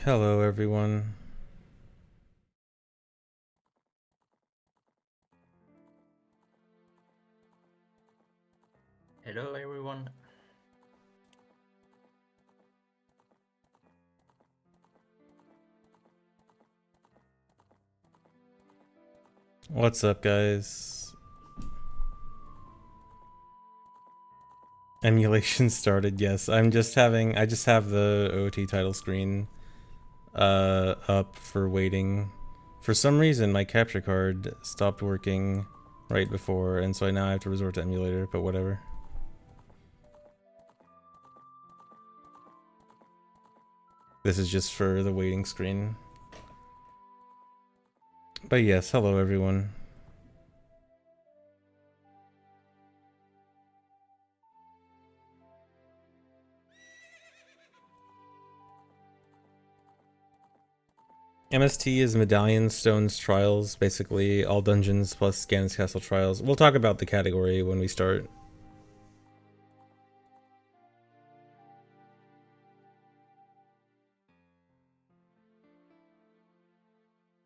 Hello, everyone. Hello everyone. What's up, guys? Emulation started, yes. I just have the OT title screen up for waiting. For some reason my capture card stopped working right before, and so now I have to resort to emulator, but whatever. This is just for the waiting screen. But yes, hello everyone. MST is Medallion Stones Trials, basically all dungeons plus Ganon's Castle Trials. We'll talk about the category when we start.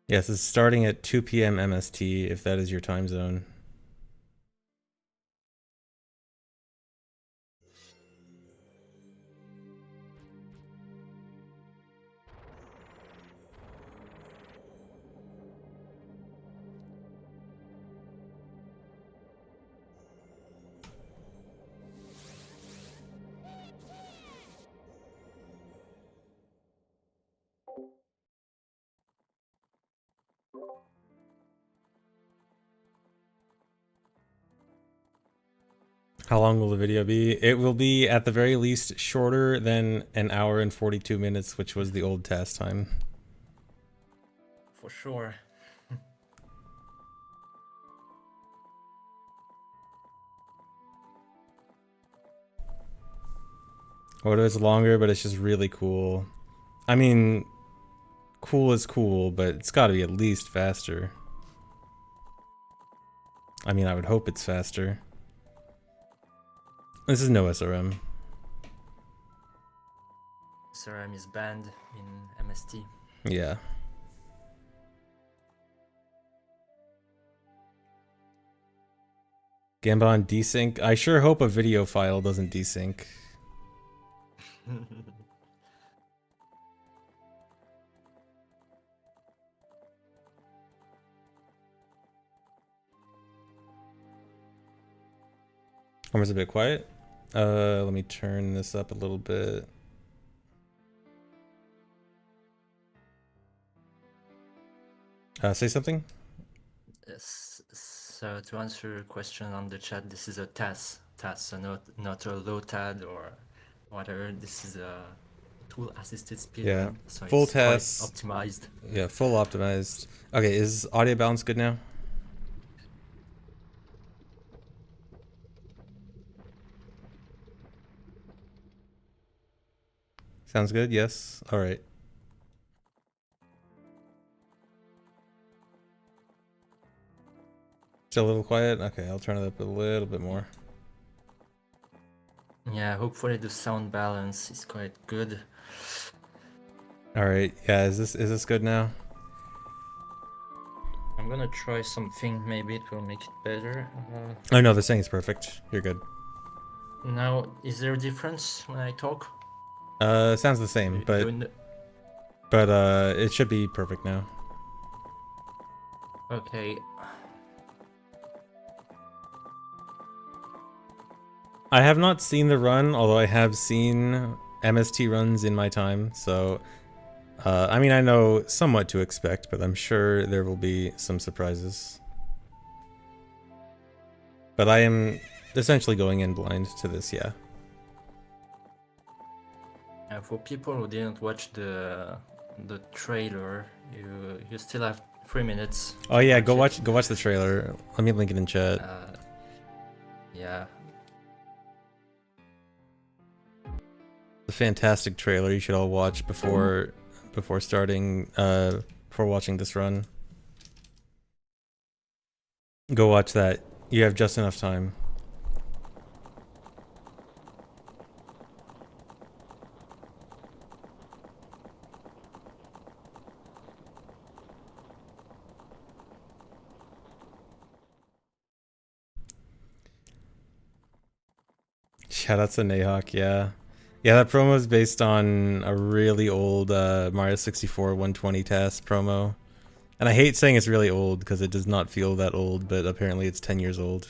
Yes, it's starting at 2 p.m. MST, if that is your time zone. How long will the video be? It will be, at the very least, shorter than an hour and 42 minutes, which was the old TAS time. For sure. Or it's longer, but it's just really cool. I mean, cool is cool, but it's gotta be at least faster. I mean, I would hope it's faster. This is no SRM. SRM is banned in MST. Yeah. Gambon desync? I sure hope a video file doesn't desync. Homer's a bit quiet. Let me turn this up a little bit. Say something? Yes, so to answer your question on the chat, this is a TAS, so not a low TAD or whatever. This is a tool assisted speedrun, Yeah. so Full it's quite TAS. optimized. Yeah, full optimized. Okay, is audio balance good now? Sounds good, yes. Alright. Still a little quiet? Okay, I'll turn it up a little bit more. Yeah, hopefully the sound balance is quite good. Alright, yeah, is this good now? I'm gonna try something, maybe it will make it better. Oh no, the saying is perfect. You're good. Now, is there a difference when I talk? Sounds the same, but Don't... it should be perfect now. Okay. I have not seen the run, although I have seen MST runs in my time, so I mean, I know somewhat to expect, but I'm sure there will be some surprises. But I am essentially going in blind to this, yeah. For people who didn't watch the trailer, you still have 3 minutes. Oh yeah, go watch the trailer. Let me link it in chat. Yeah. It's a fantastic trailer. You should all watch before starting before watching this run. Go watch that. You have just enough time. Shout out to Nahawk, yeah. Yeah, that promo is based on a really old Mario 64 120 TAS promo. And I hate saying it's really old because it does not feel that old, but apparently it's 10 years old.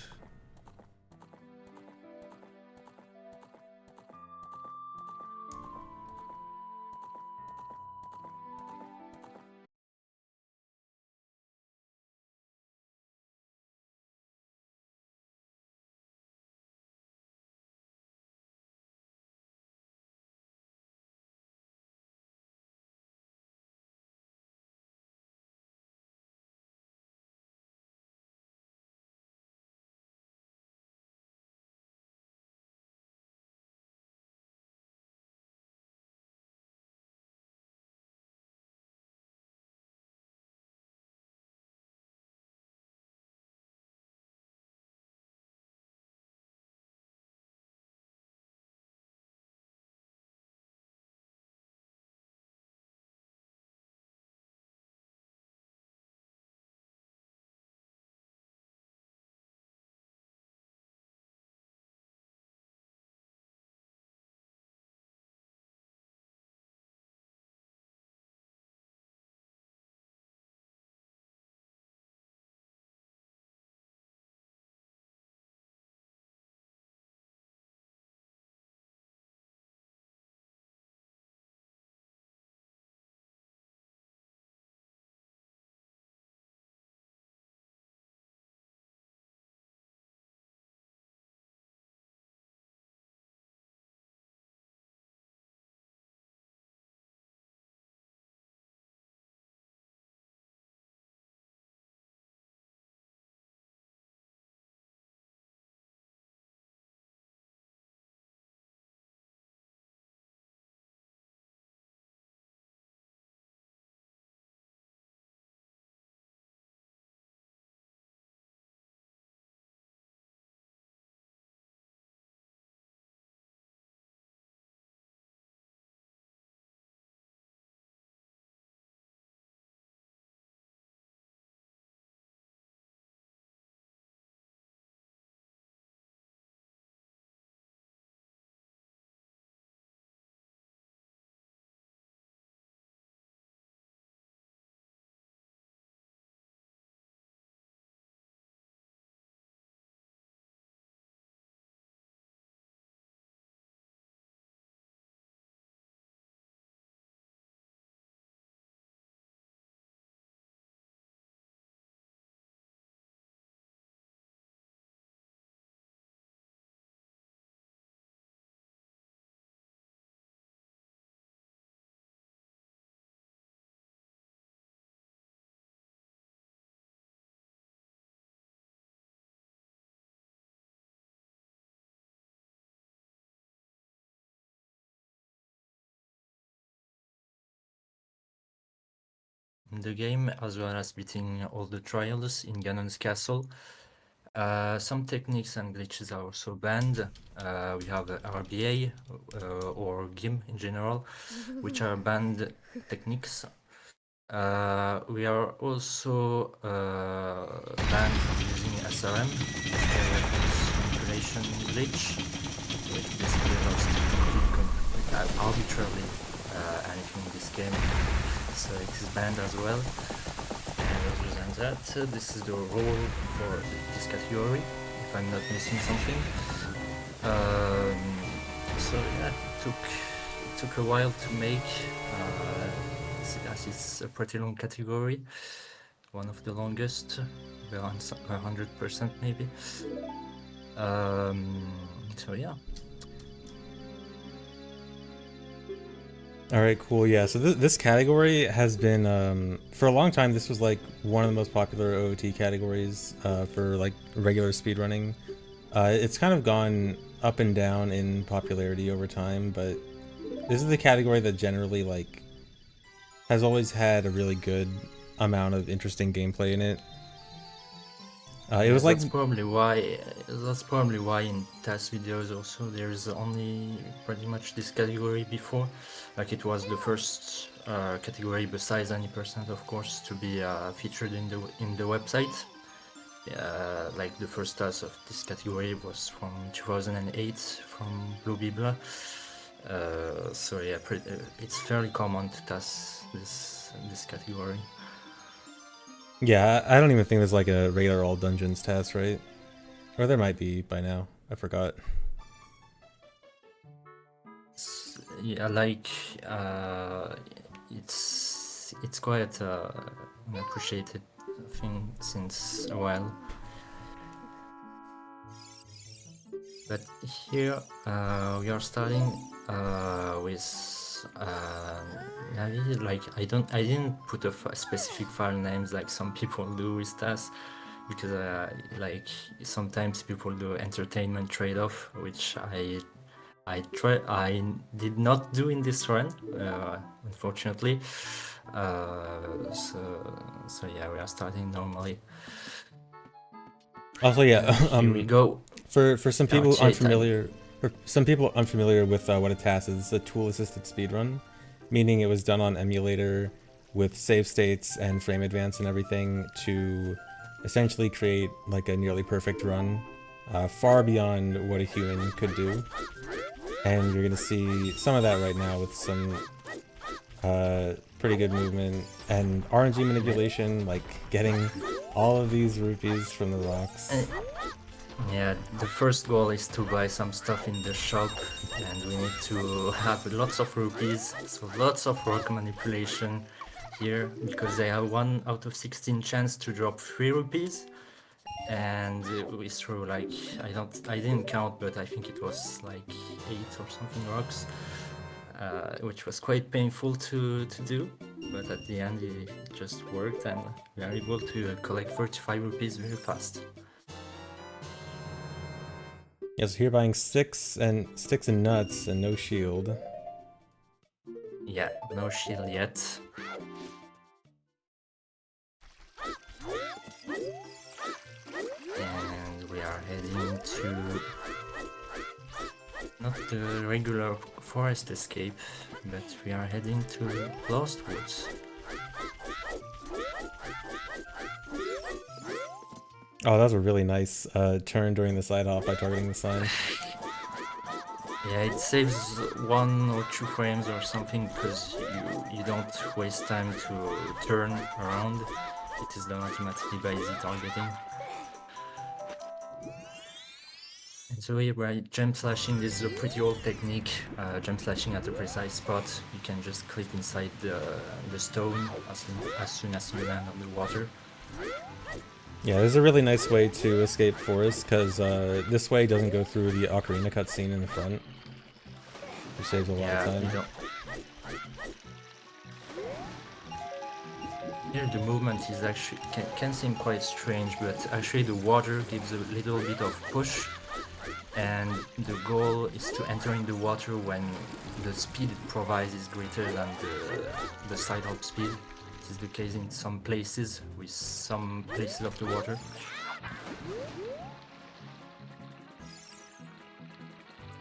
In the game, as well as beating all the trials in Ganon's castle. Some techniques and glitches are also banned. We have RBA or GIM in general, which are banned techniques. We are also banned from using SRM, Stay Reference Manipulation Glitch, which basically allows to complete arbitrarily anything in this game. So it is banned as well. And other than that, this is the rule for this category, if I'm not missing something. So yeah, it took a while to make, as it's a pretty long category, one of the longest, around 100% maybe. So yeah. All right, cool. Yeah, so this category has been for a long time. This was like one of the most popular OOT categories for like regular speedrunning. It's kind of gone up and down in popularity over time, but this is the category that generally like has always had a really good amount of interesting gameplay in it. It was like that's probably why. That's probably why in TAS videos also there's only pretty much this category before, like it was the first category besides any percent, of course, to be featured in the website. Like the first TAS of this category was from 2008 from Blue Bibla. So yeah, it's fairly common to TAS this category. Yeah, I don't even think there's like a regular all dungeons TAS, right? Or there might be by now. I forgot. Yeah, like it's quite an appreciated thing since a while. But here we are starting with Navi. Like I didn't put a specific file names like some people do with TAS, because like sometimes people do entertainment trade-off, which I did not do in this run, unfortunately. So yeah, we are starting normally. Also, yeah, Here we go. for some people RTA time. unfamiliar with what a TAS is, it's a tool-assisted speedrun, meaning it was done on emulator with save states and frame advance and everything to essentially create like a nearly perfect run, far beyond what a human could do. And you're gonna see some of that right now with some pretty good movement and RNG manipulation, like getting all of these rupees from the rocks. Yeah, the first goal is to buy some stuff in the shop, and we need to have lots of rupees, so lots of rock manipulation here, because they have 1 out of 16 chance to drop 3 rupees, and we threw like, I didn't count, but I think it was like 8 or something rocks, which was quite painful to do, but at the end it just worked, and we are able to collect 35 rupees very fast. Yeah, so here buying sticks and nuts and no shield. Yeah, no shield yet. And we are heading to not the regular forest escape, but we are heading to Lost Woods. Oh, that was a really nice turn during the side hop by targeting the sign. Yeah, it saves 1 or 2 frames or something, because you don't waste time to turn around. It is done automatically by Z targeting. And so here by jump slashing, this is a pretty old technique. Jump slashing at a precise spot, you can just clip inside the stone as soon as you land on the water. Yeah, this is a really nice way to escape forest, because this way doesn't go through the Ocarina cutscene in the front. Which saves a lot of time. Here the movement is actually can seem quite strange, but actually the water gives a little bit of push, and the goal is to enter in the water when the speed it provides is greater than the side hop speed. It is the case in some places, with some places of the water.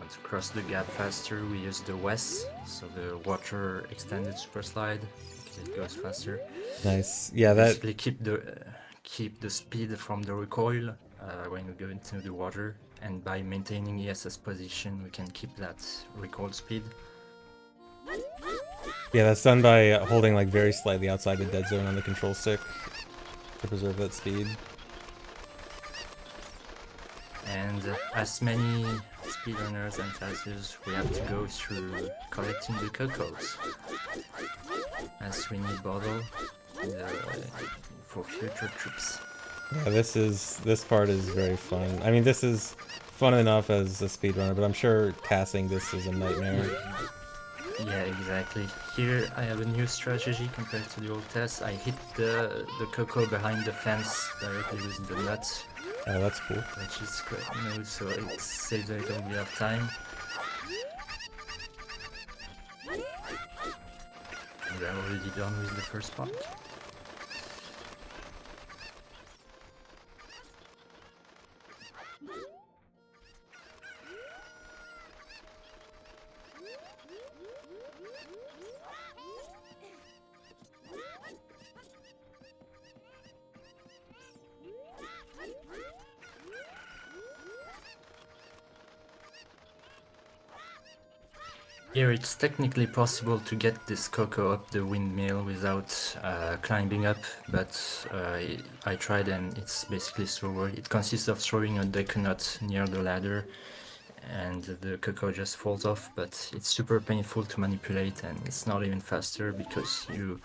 And to cross the gap faster, we use the west, so the water extended super slide, because it goes faster. Nice. Yeah, that basically keep the speed from the recoil when we go into the water, and by maintaining ESS position, we can keep that recoil speed. Yeah, that's done by holding like very slightly outside the dead zone on the control stick to preserve that speed. And as many speedrunners and TASers, we have to go through collecting the cocos as we need bottle for future trips. Yeah, this part is very fun. I mean, this is fun enough as a speedrunner, but I'm sure casting this is a nightmare. Yeah, exactly. Here I have a new strategy compared to the old test. I hit the cocoa behind the fence directly with the nut. Oh, that's cool. Which is great, so it saves a little bit of time. We're already done with the first part. Here it's technically possible to get this cocoa up the windmill without climbing up, but I tried and it's basically slower. It consists of throwing a coconut near the ladder and the cocoa just falls off, but it's super painful to manipulate and it's not even faster because you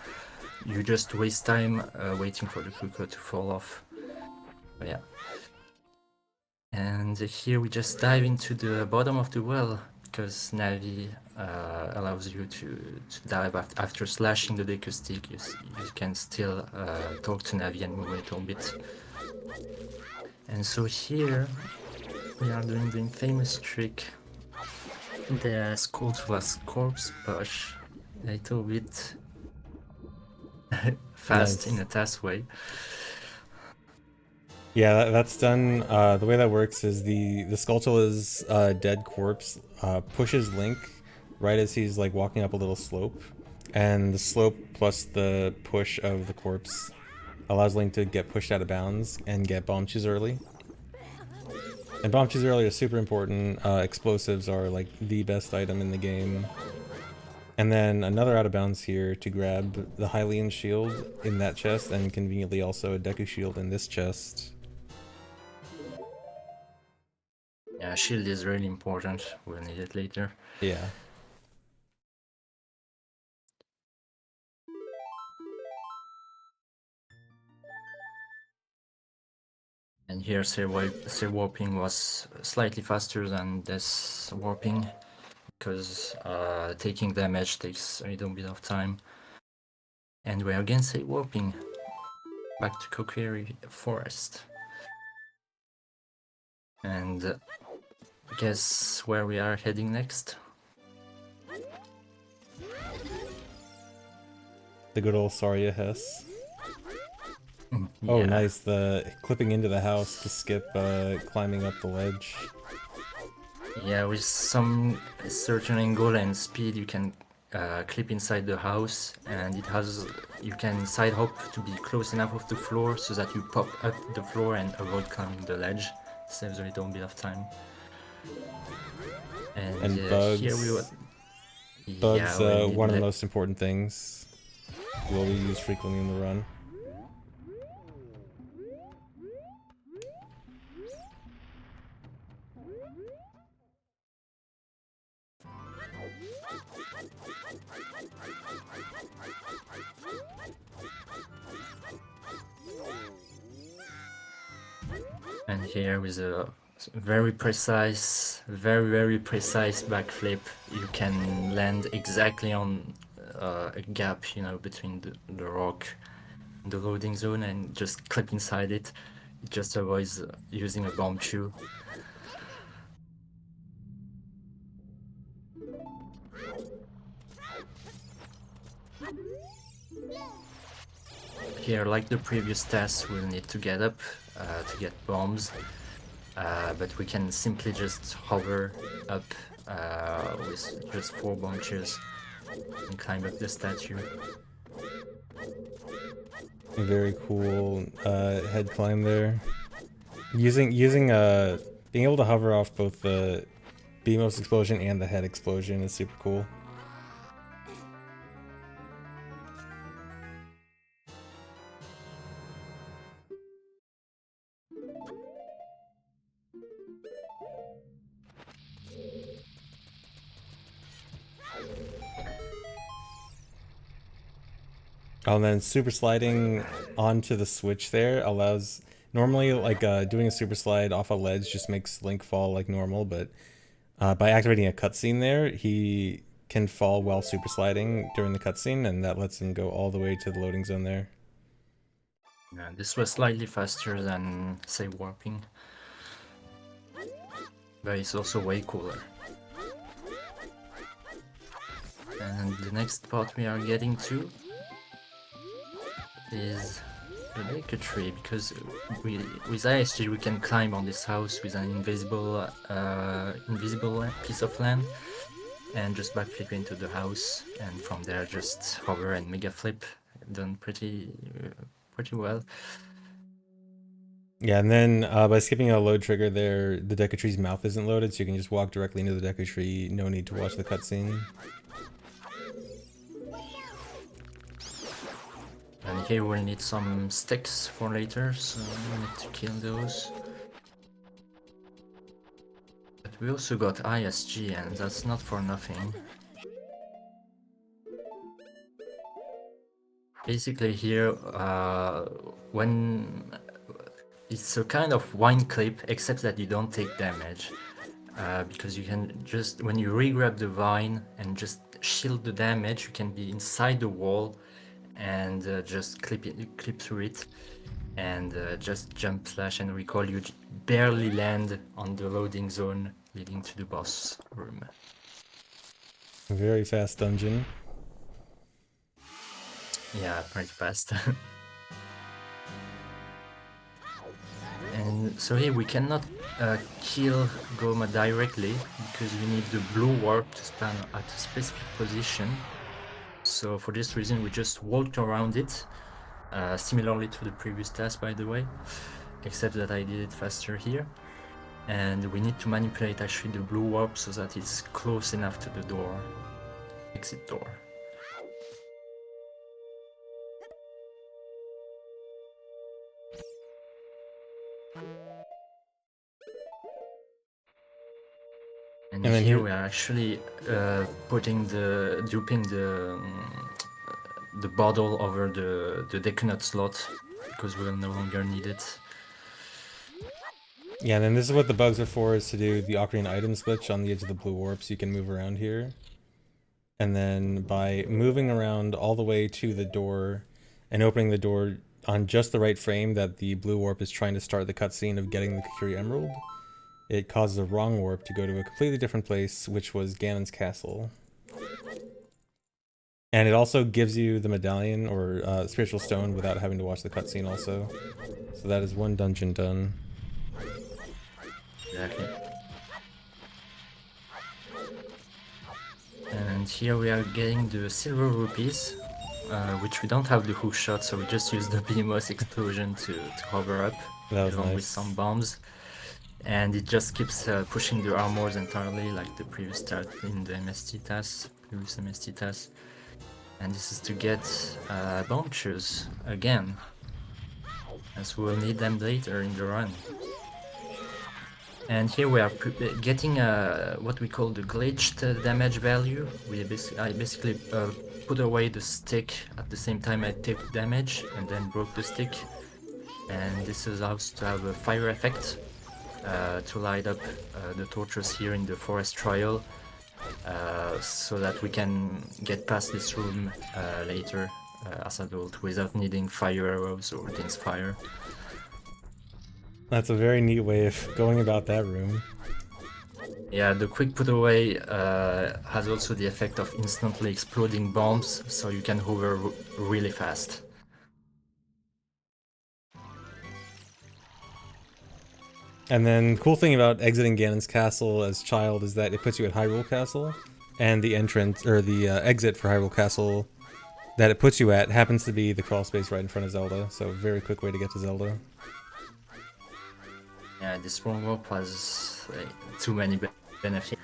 just waste time waiting for the cocoa to fall off. But yeah. And here we just dive into the bottom of the well because Navi allows you to dive after slashing the deku stick. You can still talk to Navi and move a little bit. And so here we are doing the infamous trick. The Skulltula's corpse push a little bit fast in a TAS way. Yeah, that's done. The way that works is the Skulltula's dead corpse pushes Link right as he's like walking up a little slope, and the slope plus the push of the corpse allows Link to get pushed out of bounds and get bombs early. And bombs early are super important. Explosives are like the best item in the game. And then another out of bounds here to grab the Hylian shield in that chest, and conveniently also a Deku shield in this chest. Yeah, shield is really important. We'll need it later. Yeah. And here, say warping was slightly faster than this warping because taking damage takes a little bit of time. And we're again say warping back to Kokiri Forest. And guess where we are heading next? The good old Saria Hess. Yeah. Oh, nice. The clipping into the house to skip climbing up the ledge. Yeah, with some certain angle and speed, you can clip inside the house, and you can side hop to be close enough of the floor so that you pop up the floor and avoid climbing the ledge. Saves a little bit of time. And bugs. Here we were. Bugs, Yeah, one of the most important things. Will be used frequently in the run. And here with a very precise, very precise backflip, you can land exactly on a gap, you know, between the rock and the loading zone and just clip inside it. It just avoids using a bomb chew. Here, like the previous test, we'll need to get up to get bombs, but we can simply just hover up with just 4 bomb chews and climb up the statue. Very cool head climb there. Using being able to hover off both the Beamos explosion and the head explosion is super cool. Oh, and then super sliding onto the switch there allows... Normally, like, doing a super slide off a ledge just makes Link fall like normal, but by activating a cutscene there, he can fall while super sliding during the cutscene, and that lets him go all the way to the loading zone there. Yeah, this was slightly faster than, say, warping, but it's also way cooler. And the next part we are getting to is the Baker Tree, because with ISG we can climb on this house with an invisible piece of land and just backflip into the house, and from there just hover and mega flip. Done pretty well. Yeah, and then by skipping a load trigger there, the Deku Tree's mouth isn't loaded, so you can just walk directly into the Deku Tree. No need to watch the cutscene. And here we'll need some sticks for later, so we need to kill those. But we also got ISG, and that's not for nothing. Basically here, when it's a kind of wine clip, except that you don't take damage. Because you can just, when you re-grab the vine and just shield the damage, you can be inside the wall and just clip through it, and just jump, slash, and recall. You barely land on the loading zone leading to the boss room. Very fast dungeon. Yeah, pretty fast. And so here we cannot kill Goma directly because we need the blue warp to spawn at a specific position. So for this reason we just walked around it, similarly to the previous task, by the way, except that I did it faster here. And we need to manipulate actually the blue warp so that it's close enough to the door, exit door. And And then here here, we are actually duping the bottle over the Dekunut slot because we'll no longer need it. yeah, and then this is what the bugs are for, is to do the Ocarina item switch on the edge of the blue warp, so you can move around here. And then by moving around all the way to the door and opening the door on just the right frame that the blue warp is trying to start the cutscene of getting the Kukuri Emerald, it causes the wrong warp to go to a completely different place, which was Ganon's castle. And it also gives you the medallion or spiritual stone without having to watch the cutscene also. So that is one dungeon done. Exactly. And here we are getting the silver rupees, which we don't have the hookshot, so we just use the BMOS explosion to hover up, That was along with nice. some bombs. And it just keeps pushing the armors entirely, like the previous task in the MST TAS, previous MST TAS. And this is to get bounces again, as we will need them later in the run. And here we are getting what we call the glitched damage value. I basically put away the stick at the same time I take damage and then broke the stick. And this allows to have a fire effect to light up the torches here in the forest trial, so that we can get past this room later as adult without needing fire arrows or against fire. That's a very neat way of going about that room. Yeah, the quick put away has also the effect of instantly exploding bombs, so you can hover really fast. And then cool thing about exiting Ganon's castle as child is that it puts you at Hyrule Castle, and the entrance or the exit for Hyrule Castle that it puts you at happens to be the crawl space right in front of Zelda. So very quick way to get to Zelda. Yeah, this wrong warp has too many benefits.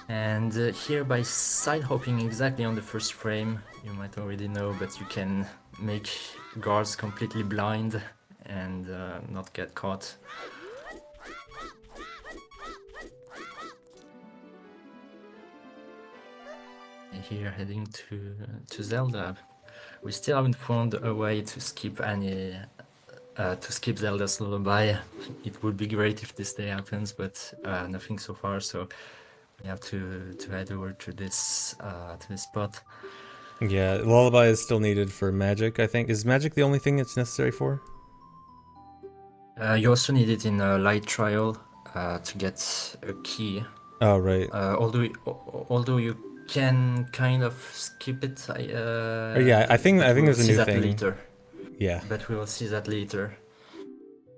And here by side hopping exactly on the first frame, you might already know, but you can make guards completely blind and not get caught. Here heading to Zelda. We still haven't found a way to skip Zelda's lullaby. It would be great if this day happens, but nothing so far. So we have to head over to this spot. Yeah, Lullaby is still needed for magic, I think. Is magic the only thing it's necessary for? You also need it in a light trial to get a key. Oh, right. Although you can kind of skip it. Yeah, I think there's a new thing. Later. Yeah. But we will see that later.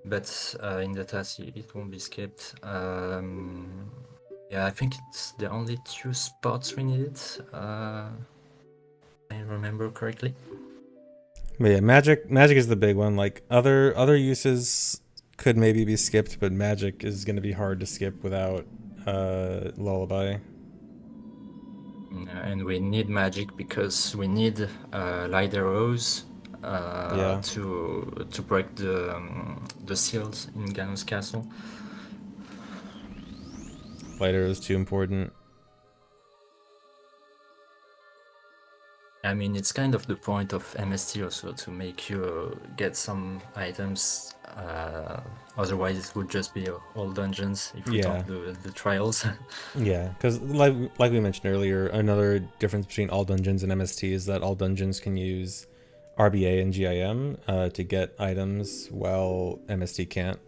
But in the task, it won't be skipped. Yeah, I think it's the only 2 spots we need it. I remember correctly. But yeah, magic is the big one. Like other uses could maybe be skipped, but magic is going to be hard to skip without lullaby. And we need magic because we need light arrows Yeah, to break the seals in Ganon's castle. lighter is too important. I mean, it's kind of the point of MST also to make you get some items. Otherwise, it would just be all dungeons if we Yeah, don't do the trials. yeah, because like we mentioned earlier, another difference between all dungeons and MST is that all dungeons can use RBA and GIM to get items, while MST can't.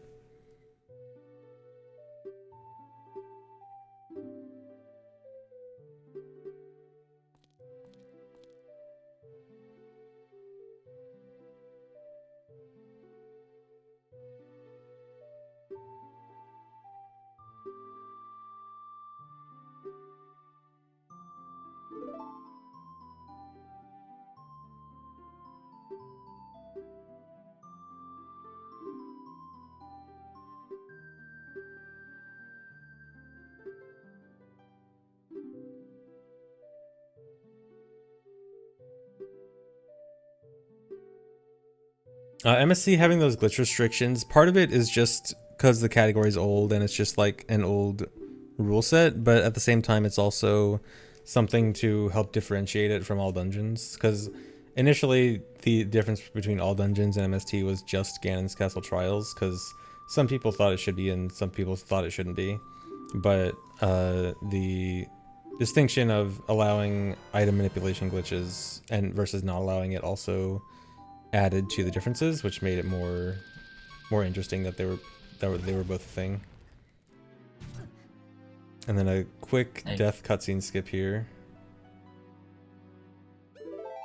MSC having those glitch restrictions, part of it is just because the category is old and it's just like an old rule set, but at the same time, it's also something to help differentiate it from all dungeons. Because initially, the difference between all dungeons and MST was just Ganon's Castle Trials, because some people thought it should be and some people thought it shouldn't be. But the distinction of allowing item manipulation glitches and versus not allowing it also added to the differences, which made it more interesting that they were both a thing. And then a quick death cutscene skip here.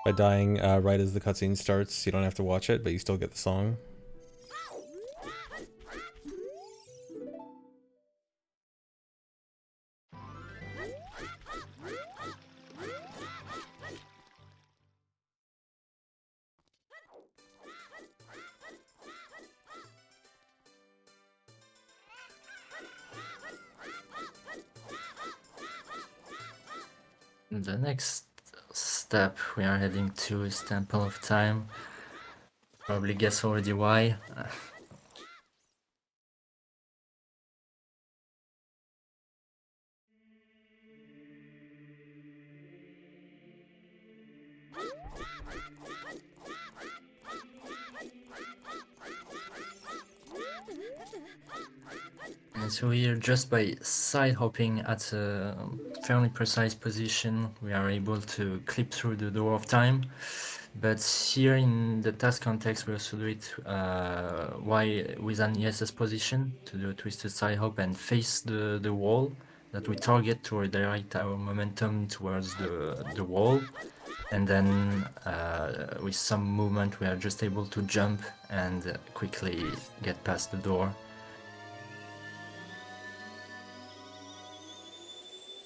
By dying right as the cutscene starts, you don't have to watch it, but you still get the song. The next step we are heading to is Temple of Time. Probably guess already why. And so here, just by side hopping at a fairly precise position, we are able to clip through the door of time. But here in the task context, we also do it with an ESS position to do a twisted side hop and face the wall that we target to redirect our momentum towards the wall. And then with some movement, we are just able to jump and quickly get past the door.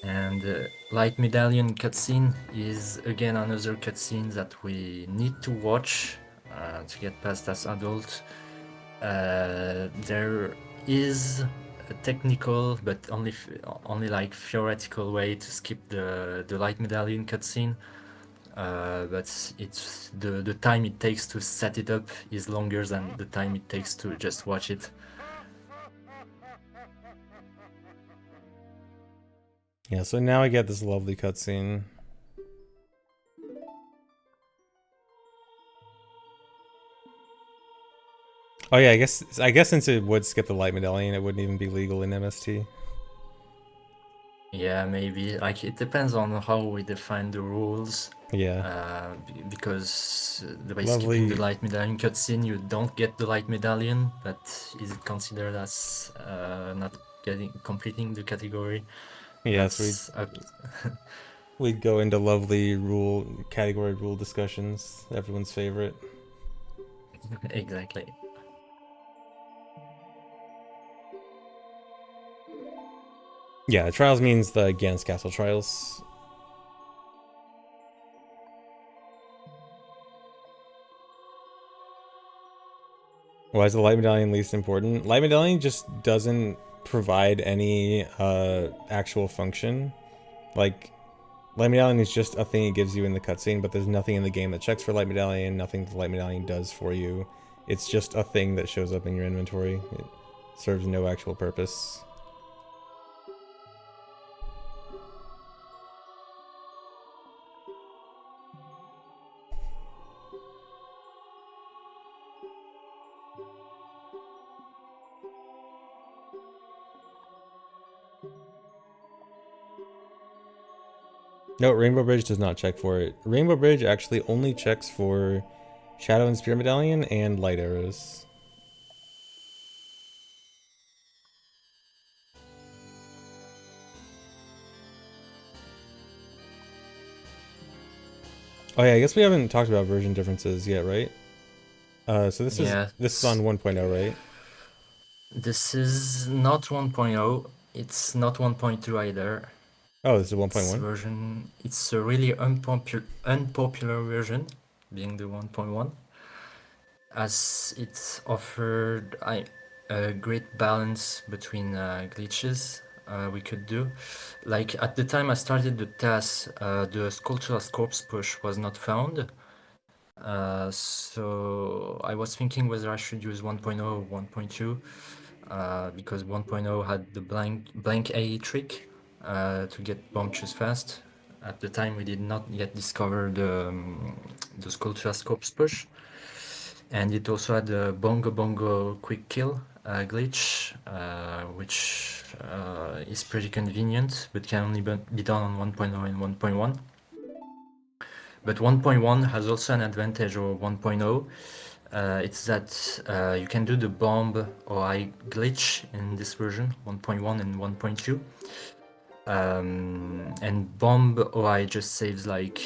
And Light Medallion cutscene is again another cutscene that we need to watch to get past as adult. There is a technical, but only like theoretical way to skip the Light Medallion cutscene. But it's the time it takes to set it up is longer than the time it takes to just watch it. Yeah, so now I get this lovely cutscene. Oh yeah, I guess since it would skip the light medallion, it wouldn't even be legal in MST. Yeah, maybe. Like, it depends on how we define the rules. Yeah. Because by Lovely. skipping the light medallion cutscene, you don't get the light medallion, but is it considered as not completing the category? Yes, we'd go into lovely category rule discussions. Everyone's favorite. Exactly. Yeah, trials means the Ganon's Castle trials. Why is the light medallion least important? Light medallion just doesn't provide any actual function. Like, light medallion is just a thing it gives you in the cutscene, but there's nothing in the game that checks for light medallion, nothing the light medallion does for you. It's just a thing that shows up in your inventory. It serves no actual purpose. No, Rainbow Bridge does not check for it. Rainbow Bridge actually only checks for Shadow and Spear Medallion and light arrows. Oh yeah, I guess we haven't talked about version differences yet, right? So this is Yeah, on 1.0, right? this is not 1.0. It's not 1.2 either. Oh, this is It's 1.1. version. It's a really unpopular version, being the 1.1, as it offered a great balance between glitches we could do. Like at the time I started the TAS, the Sculpture's Corpse push was not found. So I was thinking whether I should use 1.0 or 1.2, because 1.0 had the blank A trick to get bombs fast. At the time we did not yet discover the Sculpture's Corpse push. And it also had the Bongo Bongo quick kill glitch, which is pretty convenient, but can only be done on 1.0 and 1.1. But 1.1 has also an advantage over 1.0. It's that you can do the bomb or I glitch in this version, 1.1 and 1.2. And bomb OI just saves like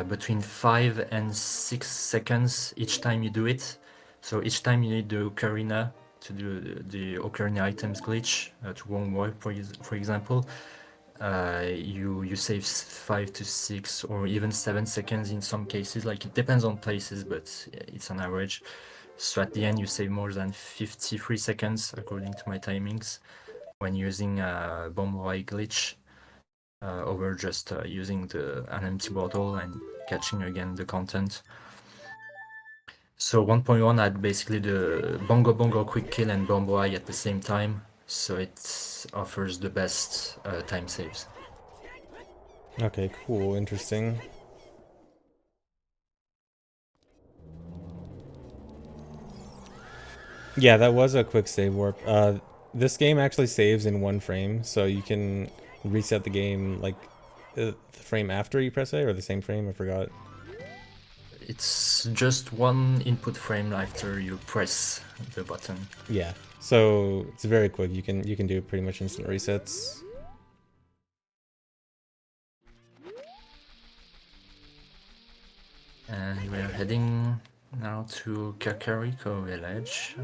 between 5 and 6 seconds each time you do it. So each time you need the Ocarina to do the Ocarina items glitch to Wong War, for example, you save 5 to 6 or even 7 seconds in some cases. Like it depends on places, but it's an average. So at the end you save more than 53 seconds according to my timings when using bomb OI glitch. Over just using an empty bottle and catching again the content. So 1.1 had basically the Bongo Bongo quick kill and Bombo Eye at the same time, so it offers the best time saves. Okay, cool, interesting. Yeah, that was a quick save warp. This game actually saves in 1 frame, so you can reset the game like the frame after you press A or the same frame. I forgot. It's just one input frame after you press the button. Yeah, so it's very quick. You can do pretty much instant resets. And we're heading now to Kakariko village.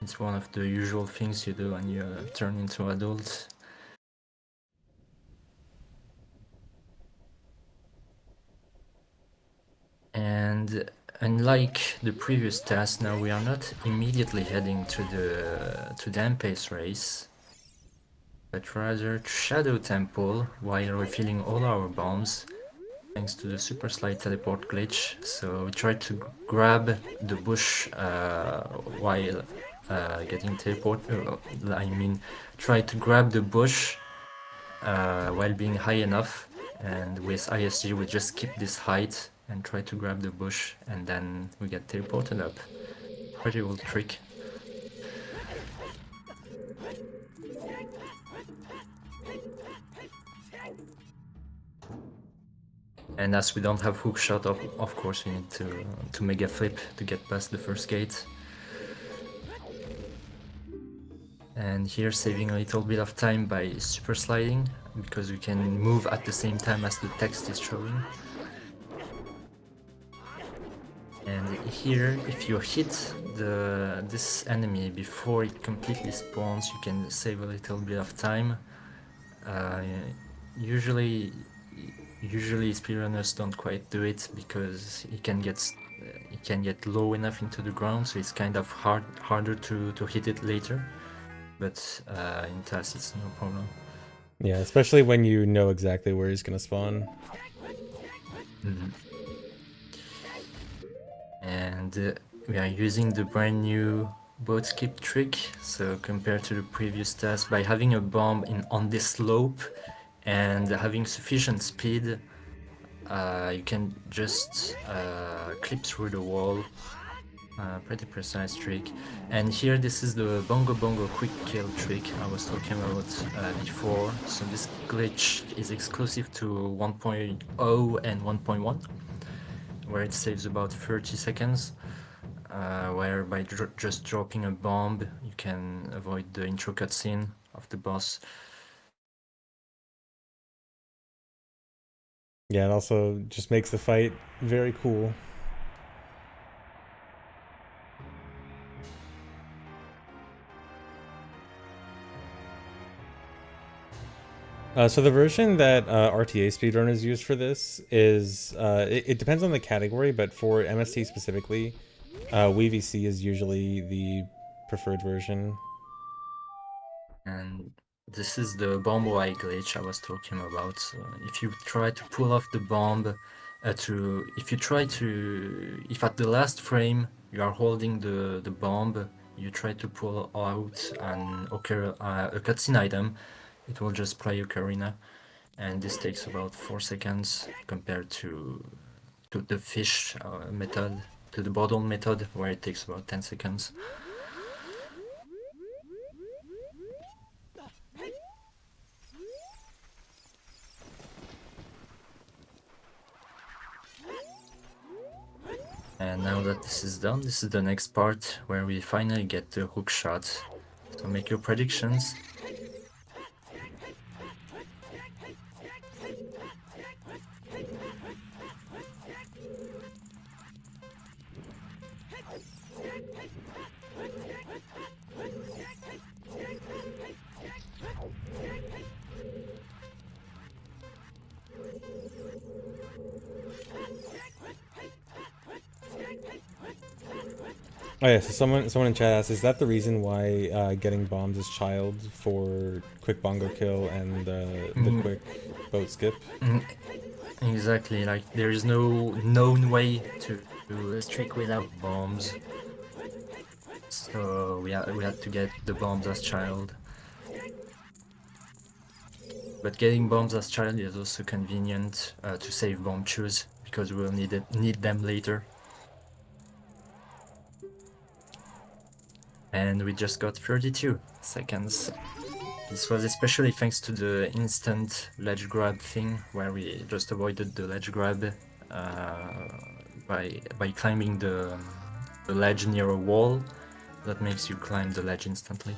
It's one of the usual things you do when you turn into adult. And unlike the previous task, now we are not immediately heading to the M-Pace race, but rather to Shadow Temple while refilling all our bombs thanks to the super slide teleport glitch. So we try to grab the bush while getting teleport. I mean, try to grab the bush while being high enough, and with ISG we just keep this height and try to grab the bush, and then we get teleported up. Pretty old trick. And as we don't have hookshot, of course we need to make a flip to get past the first gate. And here saving a little bit of time by super sliding, because we can move at the same time as the text is showing. And here, if you hit this enemy before it completely spawns, you can save a little bit of time. Usually speedrunners don't quite do it because it can get it can get low enough into the ground, so it's kind of harder to hit it later. But in TAS, it's no problem. Yeah, especially when you know exactly where he's gonna spawn. Mhm. And we are using the brand new boat skip trick. So compared to the previous task, by having a bomb on this slope and having sufficient speed, you can just clip through the wall. Pretty precise trick. And here this is the bongo bongo quick kill trick I was talking about before. So this glitch is exclusive to 1.0 and 1.1, where it saves about 30 seconds. Where by just dropping a bomb, you can avoid the intro cutscene of the boss. Yeah, it also just makes the fight very cool. So the version that RTA speedrunners use for this is, it depends on the category, but for MST specifically, WeVC is usually the preferred version. And this is the bomb eye glitch I was talking about. So if you try to pull off the bomb, if at the last frame you are holding the bomb, you try to pull out a cutscene item, it will just play Ocarina, and this takes about 4 seconds compared to the fish method, to the bottle method, where it takes about 10 seconds. And now that this is done, this is the next part where we finally get the hook shot. So make your predictions. Oh yeah, so someone in chat asked, is that the reason why getting bombs is child for quick bongo kill and the Mm, quick boat skip? mm, exactly, like there is no known way to do a streak without bombs. So we had to get the bombs as child. But getting bombs as child is also convenient to save bomb chews, because we'll need them later. And we just got 32 seconds. This was especially thanks to the instant ledge grab thing, where we just avoided the ledge grab by climbing the ledge near a wall that makes you climb the ledge instantly.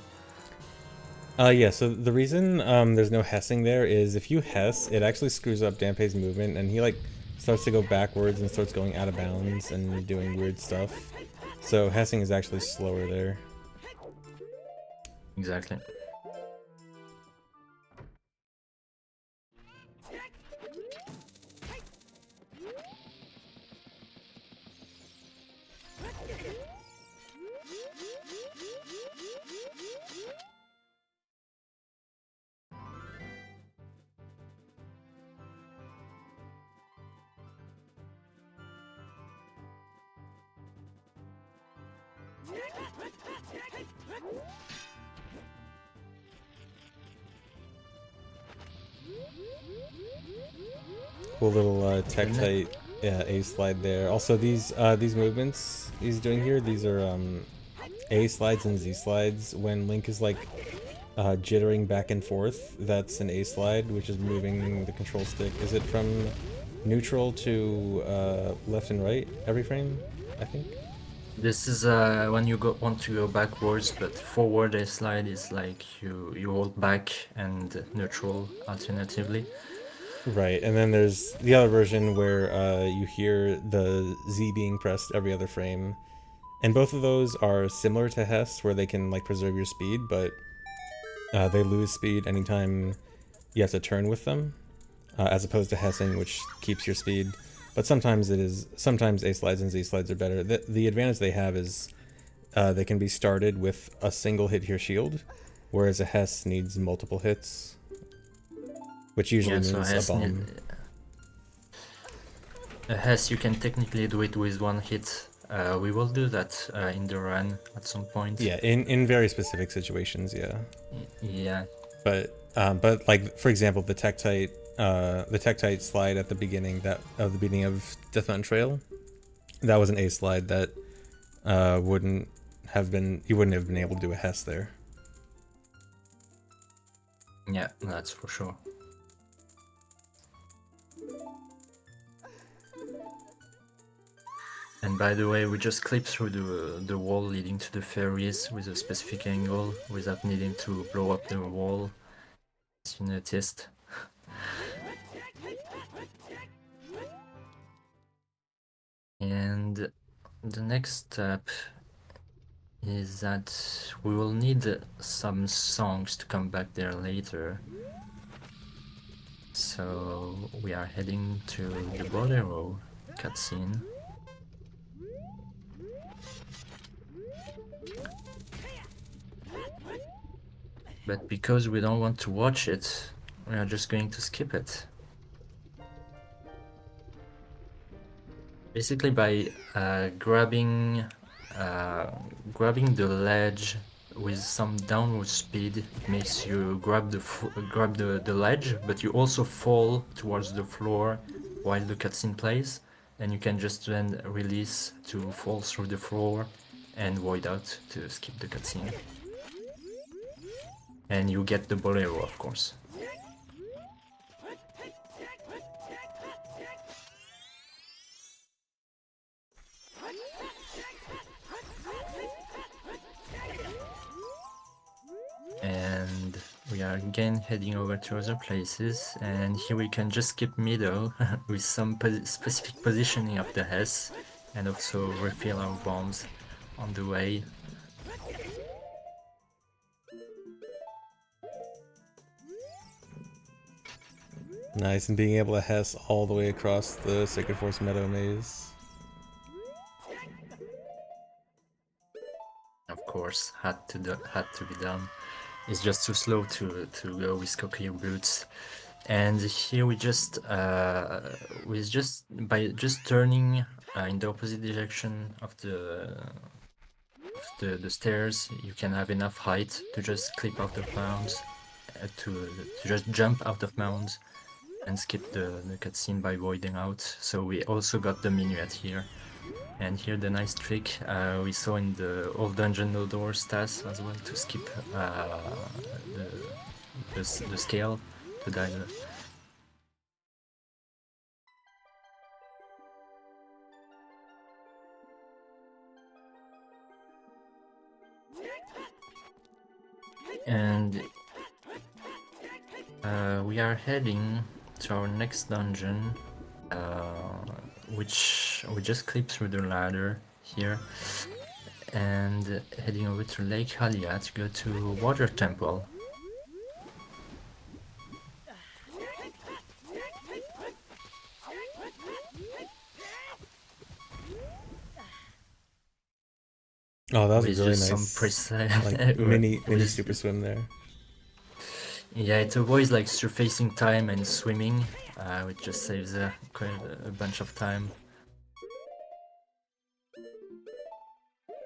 Yeah, so the reason there's no hessing there is if you hess, it actually screws up Dampé's movement, and he like starts to go backwards and starts going out of bounds and doing weird stuff. So hessing is actually slower there. Exactly. Cool little tech tight A slide there. Also these movements he's doing here, these are A slides and Z slides. When Link is like jittering back and forth, that's an A slide, which is moving the control stick. Is it from neutral to left and right every frame, I think? This is when you want to go backwards, but forward a slide is like you hold back and neutral alternatively. Right, and then there's the other version where you hear the Z being pressed every other frame. And both of those are similar to Hess, where they can like preserve your speed, but they lose speed anytime you have to turn with them, as opposed to Hessing, which keeps your speed. But sometimes it is. Sometimes A slides and Z slides are better. The advantage they have is they can be started with a single hit here shield, whereas a Hess needs multiple hits, which usually Yeah, so means a bomb. Hess, you can technically do it with one hit. We will do that in the run at some point. Yeah, in very specific situations, yeah. Yeah. But like for example, the Tektite slide at the beginning of Death Mountain Trail, that was an A slide that wouldn't have been you wouldn't have been able to do a Hess there. Yeah, that's for sure. And by the way, we just clip through the wall leading to the fairies with a specific angle without needing to blow up the wall, as you noticed. And the next step is that we will need some songs to come back there later. So we are heading to the Bolero cutscene. But because we don't want to watch it, we are just going to skip it. Basically by grabbing the ledge with some downward speed, it makes you grab the ledge, but you also fall towards the floor while the cutscene plays, and you can just then release to fall through the floor and void out to skip the cutscene. And you get the bolero, of course. And we are again heading over to other places, and here we can just skip middle with some specific positioning of the Hess, and also refill our bombs on the way. Nice, and being able to Hess all the way across the Sacred Force Meadow Maze. Of course, had to be done. It's just too slow to go with cochlear boots. And here we just by just turning in the opposite direction of the stairs, you can have enough height to just clip out of bounds, to just jump out of bounds and skip the cutscene by voiding out. So we also got the minuet here. And here the nice trick we saw in the old Dungeon No Doors TAS as well, to skip the scale to die. And we are heading to our next dungeon, which we just clipped through the ladder here, and heading over to Lake Halia to go to Water Temple. Oh, that was With a really just nice some like mini with- super swim there. Yeah, it avoids like surfacing time and swimming, which just saves quite a bunch of time.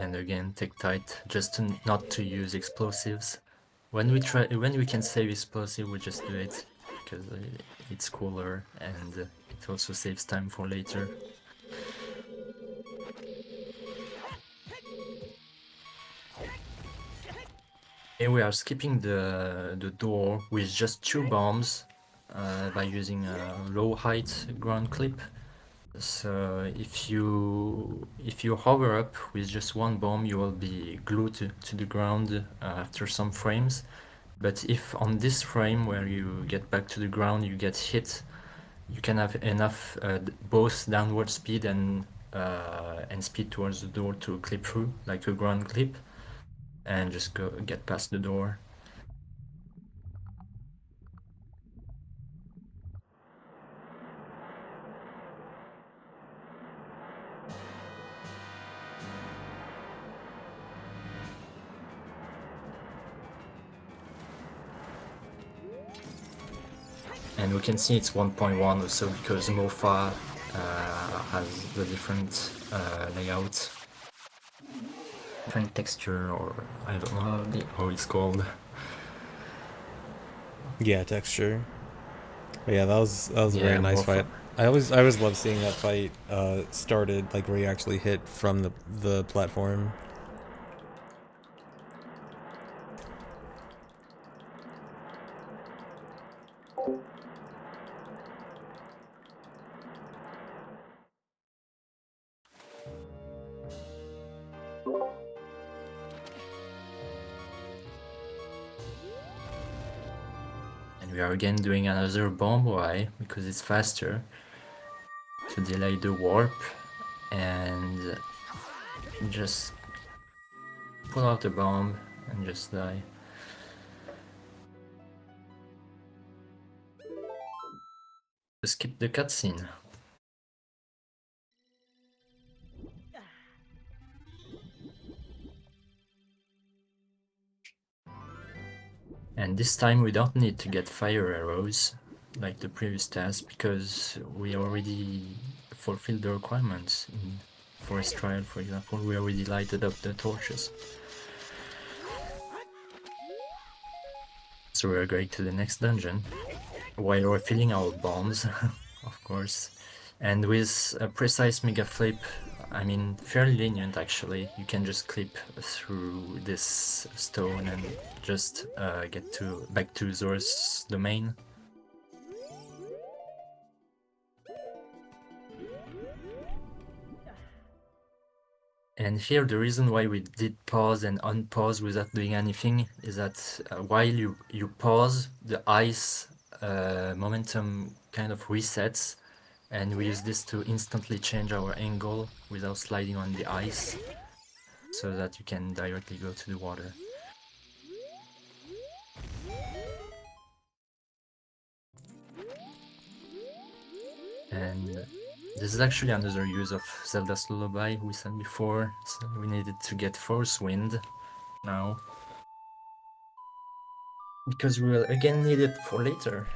And again, take tight, just not to use explosives. When we can save explosive, we just do it because it's cooler, and it also saves time for later. Here we are skipping the door with just 2 bombs by using a low height ground clip. So if you hover up with just 1 bomb, you will be glued to the ground after some frames. But if on this frame where you get back to the ground you get hit, you can have enough both downward speed and speed towards the door to clip through like a ground clip, and just get past the door. And we can see it's 1.1 also because Mofa has the different layout, different texture, or I don't know how it's called. Yeah, texture. But yeah, that was a Yeah, very nice Mofa. fight. I always love seeing that fight started, like where you actually hit from the platform. And we are again doing another bomb. Why? Because it's faster to delay the warp and just pull out the bomb and just die. Skip the cutscene. And this time we don't need to get fire arrows like the previous task because we already fulfilled the requirements in Forest Trial, for example. We already lighted up the torches. So we are going to the next dungeon while refilling our bombs, of course. And with a precise mega flip, I mean fairly lenient actually, you can just clip through this stone and just get back to Zora's domain. And here the reason why we did pause and unpause without doing anything is that while you pause, the ice momentum kind of resets, and we use this to instantly change our angle without sliding on the ice so that you can directly go to the water. And this is actually another use of Zelda's Lullaby we said before, so we needed to get Force Wind now. Because we will again need it for later.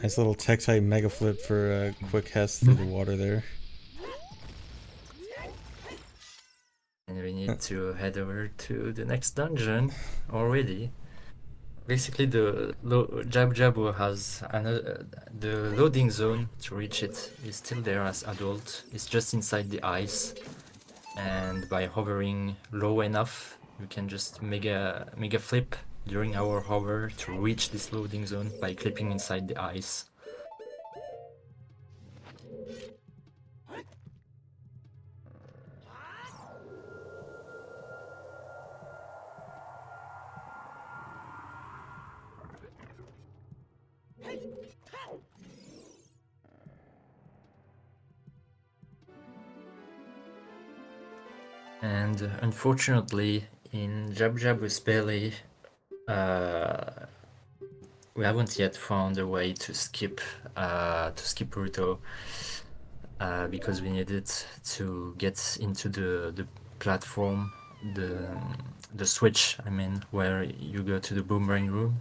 Nice little tech-type mega flip for a quick Hess through the water there. And we need to head over to the next dungeon already. Basically, the Jabu-Jabu has another. The loading zone to reach it is still there as adult. It's just inside the ice, and by hovering low enough, you can just make a flip during our hover to reach this loading zone by clipping inside the ice. And unfortunately, in Jabu-Jabu's belly, we haven't yet found a way to skip Ruto, because we needed to get into the platform, the switch. I mean, where you go to the boomerang room,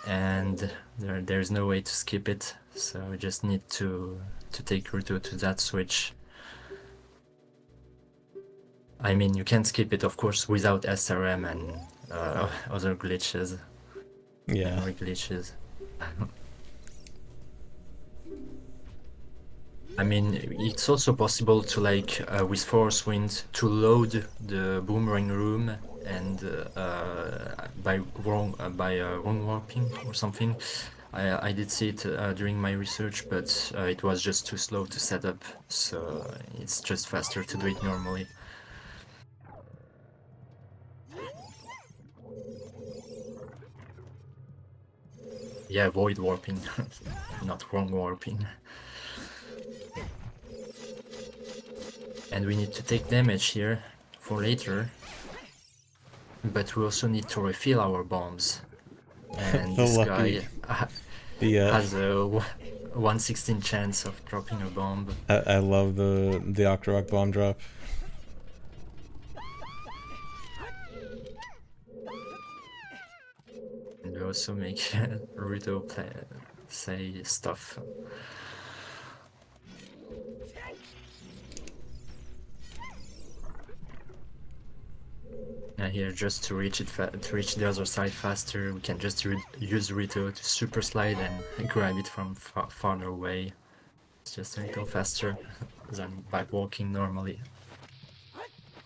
and there's no way to skip it. So we just need to take Ruto to that switch. I mean, you can skip it, of course, without SRM and other glitches. Yeah. memory glitches. I mean, it's also possible to like with force wind to load the boomerang room and by wrong warping or something. I did see it during my research, but it was just too slow to set up, so it's just faster to do it normally. Yeah, void warping, not wrong warping. And we need to take damage here for later, but we also need to refill our bombs. And The this lucky- guy has a 1/16 chance of dropping a bomb. I love the Octorok bomb drop. And we also make Ruto say stuff. And here, just to reach the other side faster, we can just use Rito to super slide and grab it from farther away. It's just a little faster than by walking normally.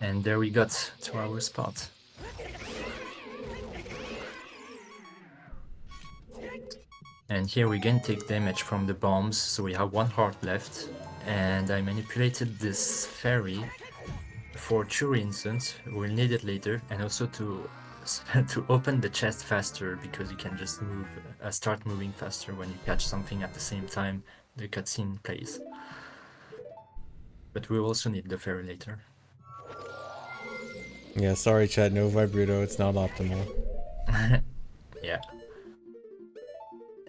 And there we got to our spot. And here we again take damage from the bombs, so we have 1 heart left. And I manipulated this fairy for 2 reasons. We'll need it later, and also to open the chest faster, because you can just start moving faster when you catch something at the same time the cutscene plays. But we will also need the fairy later. Yeah, sorry chat, no Vibruto, it's not optimal. Yeah.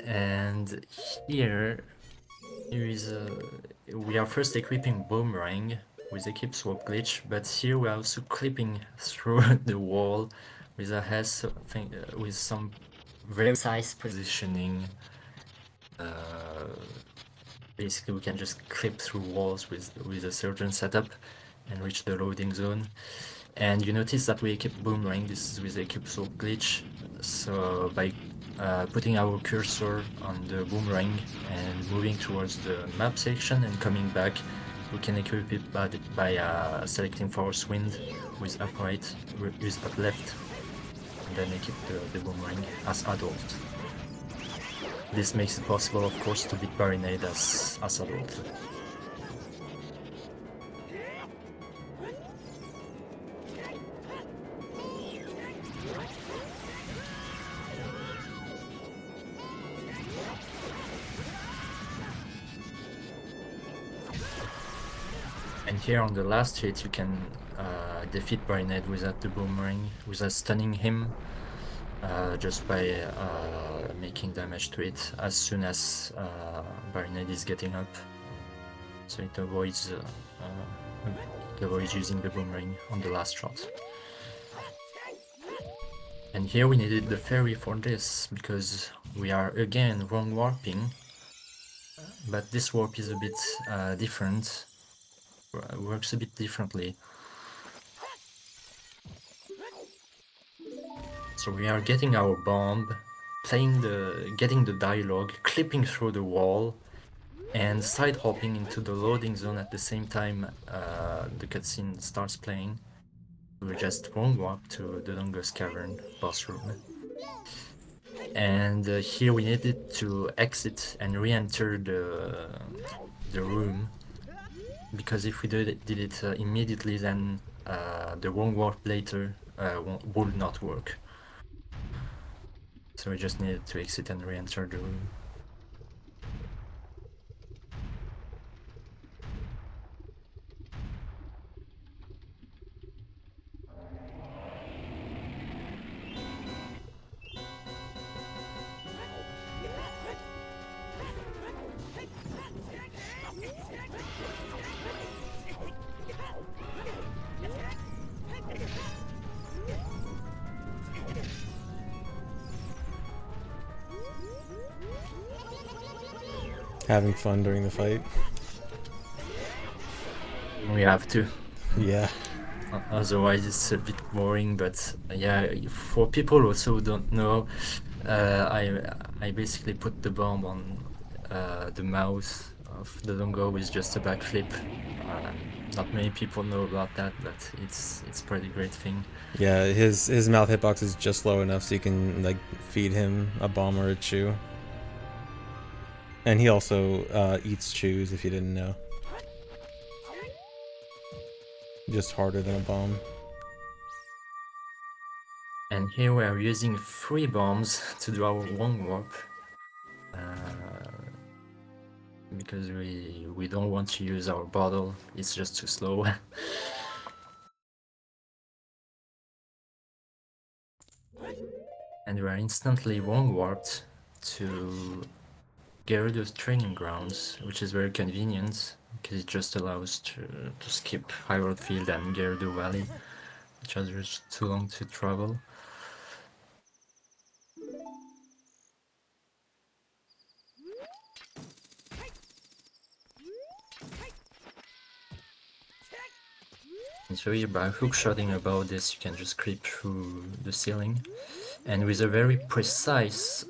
And here is we are first equipping Boomerang with equip swap glitch, but here we are also clipping through the wall with a has thing with some very precise positioning. Basically, we can just clip through walls with a certain setup and reach the loading zone. And you notice that we equip Boomerang. This is with equip swap glitch. So by putting our cursor on the boomerang and moving towards the map section and coming back, we can equip it by selecting force wind with up right, with up left, and then equip the boomerang as adult. This makes it possible, of course, to beat Barinade as adult. And here on the last hit, you can defeat Barinade without the boomerang, without stunning him, just by making damage to it as soon as Barinade is getting up. So it avoids using the boomerang on the last shot. And here we needed the fairy for this, because we are again wrong warping, but this warp is a bit different. Works a bit differently. So we are getting our bomb, getting the dialogue, clipping through the wall, and side hopping into the loading zone at the same time the cutscene starts playing. We just wrong warp to the Dungus Cavern boss room. And here we needed to exit and re-enter the room, because if we did it immediately, then the wrong warp later would not work. So we just needed to exit and re-enter the room. Having fun during the fight. We have to. Yeah. Otherwise it's a bit boring, but yeah, for people also who don't know, I basically put the bomb on the mouth of the Longo with just a backflip. Not many people know about that, but it's pretty great thing. Yeah, his mouth hitbox is just low enough so you can like feed him a bomb or a chew. And he also eats chews if you didn't know. Just harder than a bomb. And here we are using 3 bombs to do our Wong Warp. Because we don't want to use our bottle, it's just too slow. And we are instantly Wong Warped to Gerudo's training grounds, which is very convenient because it just allows to skip Hyrule Field and Gerudo Valley, which are just too long to travel. And so here by hookshotting above this, you can just creep through the ceiling. And with a very precise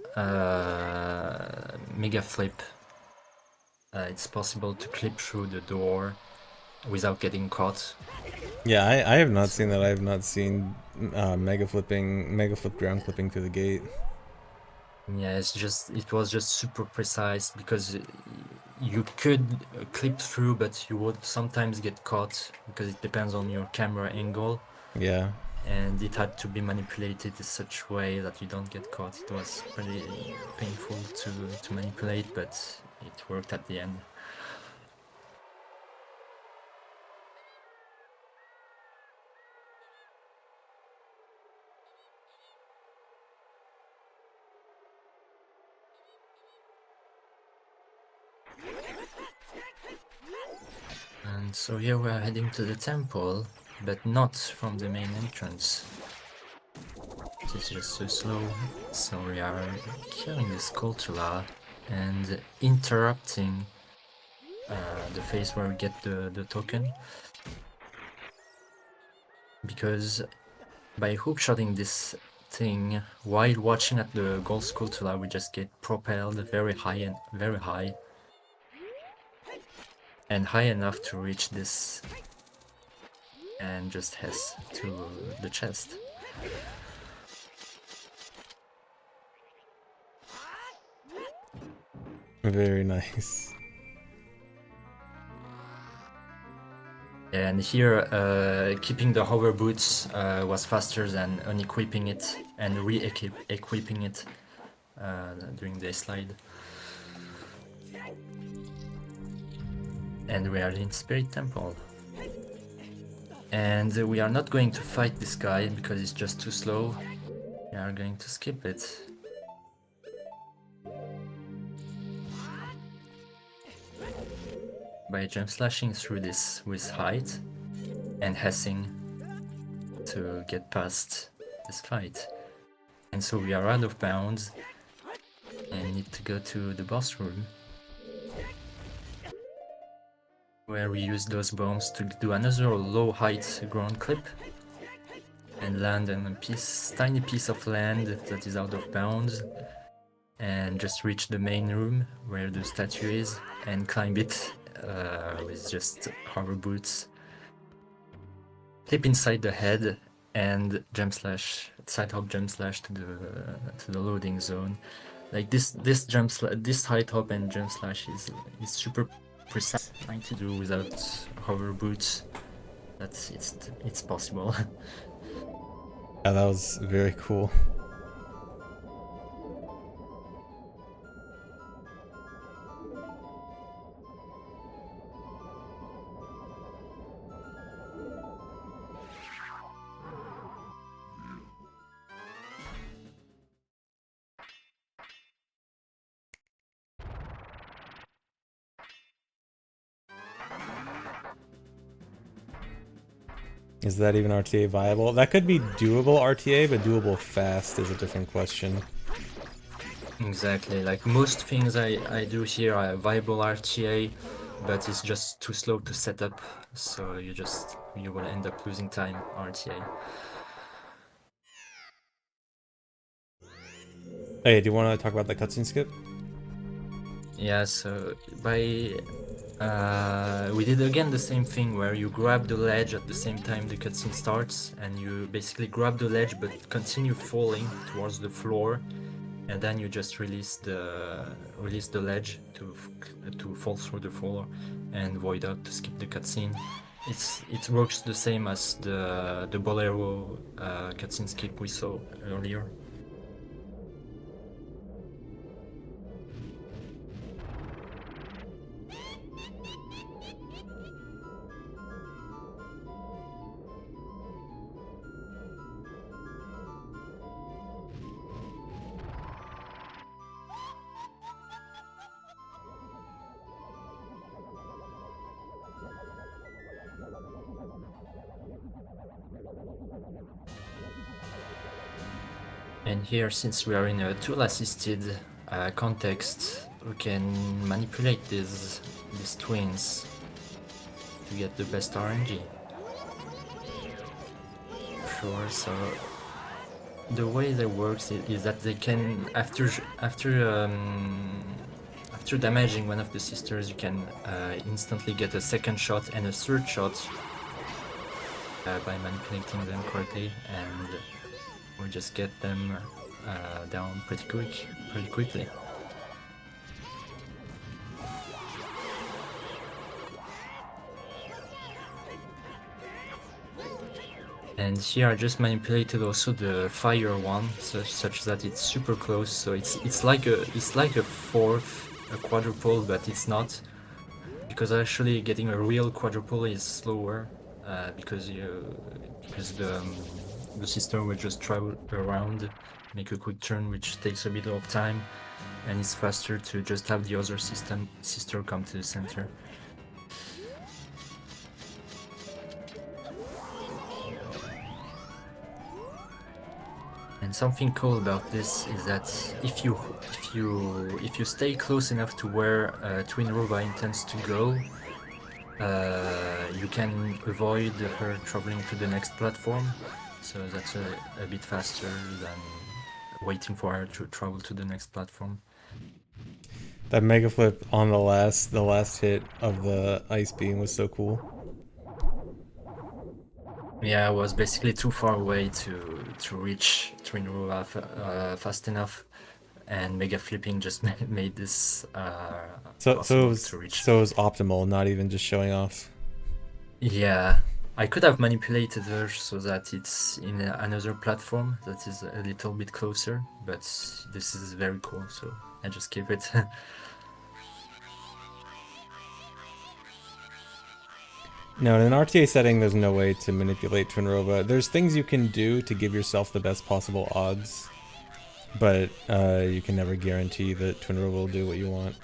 mega flip, it's possible to clip through the door without getting caught. Yeah, I have not seen that. I have not seen mega flip ground clipping through the gate. Yeah, it was just super precise because you could clip through, but you would sometimes get caught because it depends on your camera angle. Yeah. And it had to be manipulated in such way that you don't get caught. It was pretty painful to manipulate, but it worked at the end. And so here we are heading to the temple, but not from the main entrance. It's just so slow. So we are killing this Skulltula and interrupting the phase where we get the token. Because by hookshotting this thing while watching at the gold Skulltula, we just get propelled very high and high enough to reach this and just head to the chest. Very nice. And here, keeping the hover boots was faster than unequipping it and re-equipping it during the slide. And we are in Spirit Temple. And we are not going to fight this guy because it's just too slow. We are going to skip it. By jump slashing through this with height and hessing to get past this fight. And so we are out of bounds and need to go to the boss room, where we use those bombs to do another low height ground clip and land on a tiny piece of land that is out of bounds, and just reach the main room where the statue is and climb it with just hover boots, clip inside the head and jump slash, side hop jump slash to the loading zone. Like this side hop and jump slash is super precise, trying to do without hover boots. It's possible. Yeah, that was very cool. Is that even RTA viable? That could be doable RTA, but doable fast is a different question. Exactly, like most things I do here are viable RTA, but it's just too slow to set up, so you will end up losing time RTA. Hey, do you want to talk about the cutscene skip? Yeah, so we did again the same thing where you grab the ledge at the same time the cutscene starts, and you basically grab the ledge but continue falling towards the floor, and then you just release the ledge to fall through the floor and void out to skip the cutscene. It works the same as the Bolero cutscene skip we saw earlier. And here, since we are in a tool-assisted context, we can manipulate these twins to get the best RNG. Sure, so the way that works is that they can, after damaging one of the sisters, you can instantly get a second shot and a third shot by manipulating them correctly, and we just get them down pretty quickly. And here I just manipulated also the fire one, such that it's super close. So it's like a fourth, a quadruple, but it's not, because actually getting a real quadruple is slower, because the sister will just travel around, make a quick turn, which takes a bit of time, and it's faster to just have the other sister come to the center. And something cool about this is that if you stay close enough to where Twinrova intends to go, you can avoid her traveling to the next platform. So that's a bit faster than waiting for her to travel to the next platform. That mega flip on the last hit of the ice beam was so cool. Yeah, I was basically too far away to reach Twinrova fast enough, and mega flipping just made this So possible it was to reach. so it was optimal, not even just showing off. Yeah, I could have manipulated her so that it's in another platform that is a little bit closer, but this is very cool, so I just keep it. No, in an RTA setting, there's no way to manipulate Twinrova. There's things you can do to give yourself the best possible odds, but you can never guarantee that Twinrova will do what you want.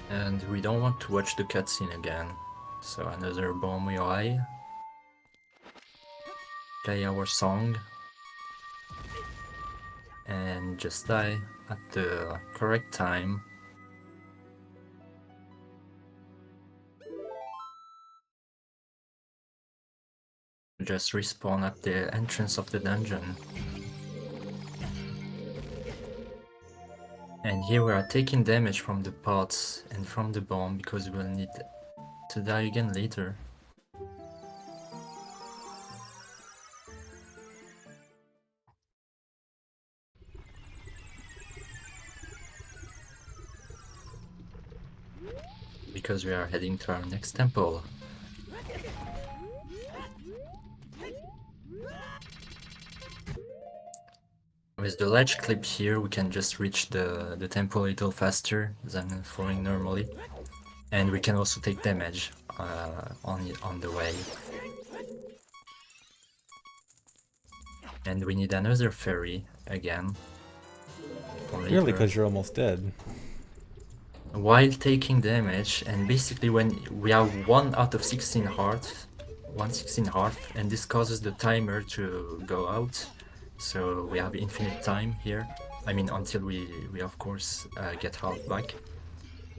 And we don't want to watch the cutscene again, so another bomb UI. Play our song, and just die at the correct time. Just respawn at the entrance of the dungeon. And here we are taking damage from the pots and from the bomb, because we'll need to die again later. Because we are heading to our next temple. With the ledge clip here, we can just reach the temple a little faster than falling normally. And we can also take damage on the way. And we need another fairy again. Really, because you're almost dead. While taking damage, and basically when we have 1 out of 16 hearts, and this causes the timer to go out, so we have infinite time here. I mean, until we of course get health back.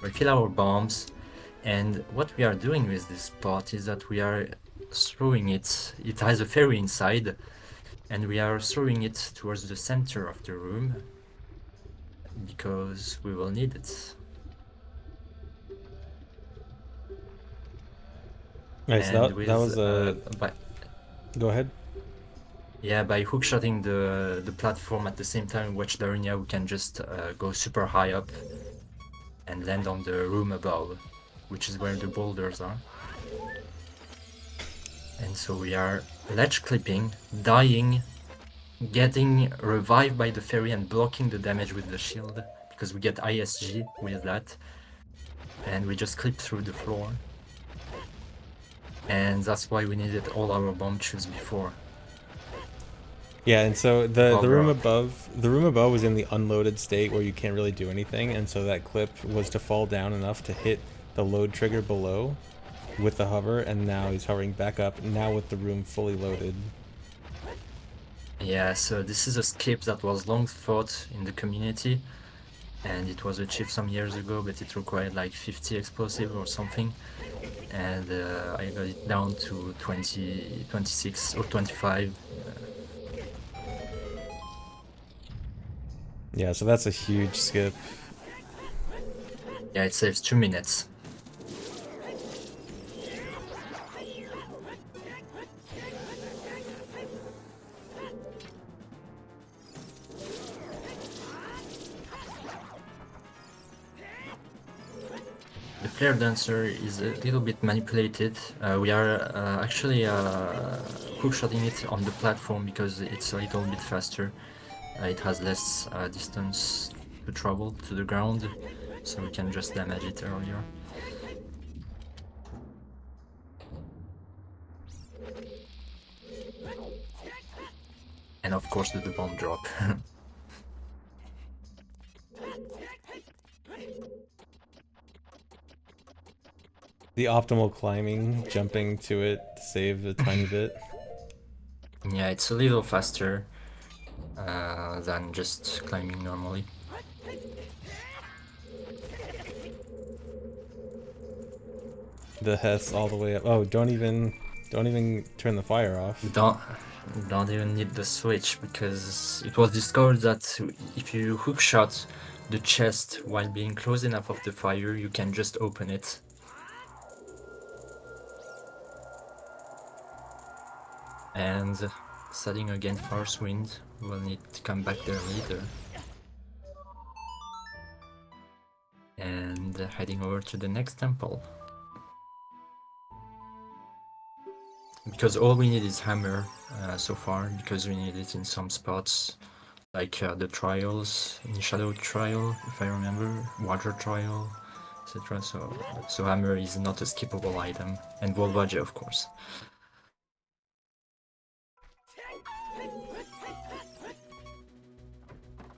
We fill our bombs, and what we are doing with this pot is that we are throwing it. It has a fairy inside, and we are throwing it towards the center of the room because we will need it. Nice. And That with was a. Go ahead. yeah, by hookshotting the platform at the same time, watch the arena, we can just go super high up and land on the room above, which is where the boulders are. And so we are ledge clipping, dying, getting revived by the fairy and blocking the damage with the shield, because we get ISG with that. And we just clip through the floor. And that's why we needed all our bomb tubes before. Yeah, and so the room Power up. above was in the unloaded state where you can't really do anything, and so that clip was to fall down enough to hit the load trigger below with the hover, and now he's hovering back up now with the room fully loaded. Yeah, so this is a skip that was long thought in the community, and it was achieved some years ago, but it required like 50 explosive or something, and I got it down to 20, 26 or 25. Yeah, so that's a huge skip. Yeah, it saves 2 minutes. The flare dancer is a little bit manipulated. We are actually hookshotting it on the platform because it's a little bit faster. It has less distance to travel to the ground, so we can just damage it earlier. And of course the bomb drop. The optimal climbing, jumping to it to save a tiny bit. Yeah, it's a little faster than just climbing normally. The Hess all the way up. Oh, don't even turn the fire off. You don't even need the switch, because it was discovered that if you hookshot the chest while being close enough of the fire, you can just open it. And setting again Force Wind, we'll need to come back there later. And heading over to the next temple. Because all we need is hammer so far, because we need it in some spots, like the trials, in Shadow Trial, if I remember, Water Trial, etc. So hammer is not a skippable item, and Volvagia, of course.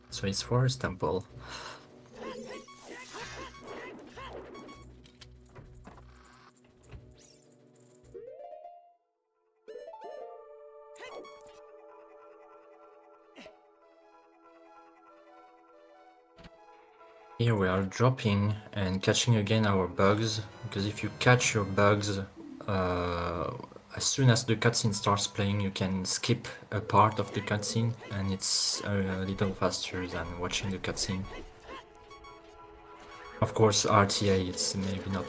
So it's Forest Temple. Here we are dropping and catching again our bugs, because if you catch your bugs as soon as the cutscene starts playing, you can skip a part of the cutscene, and it's a little faster than watching the cutscene. Of course, RTA, it's maybe not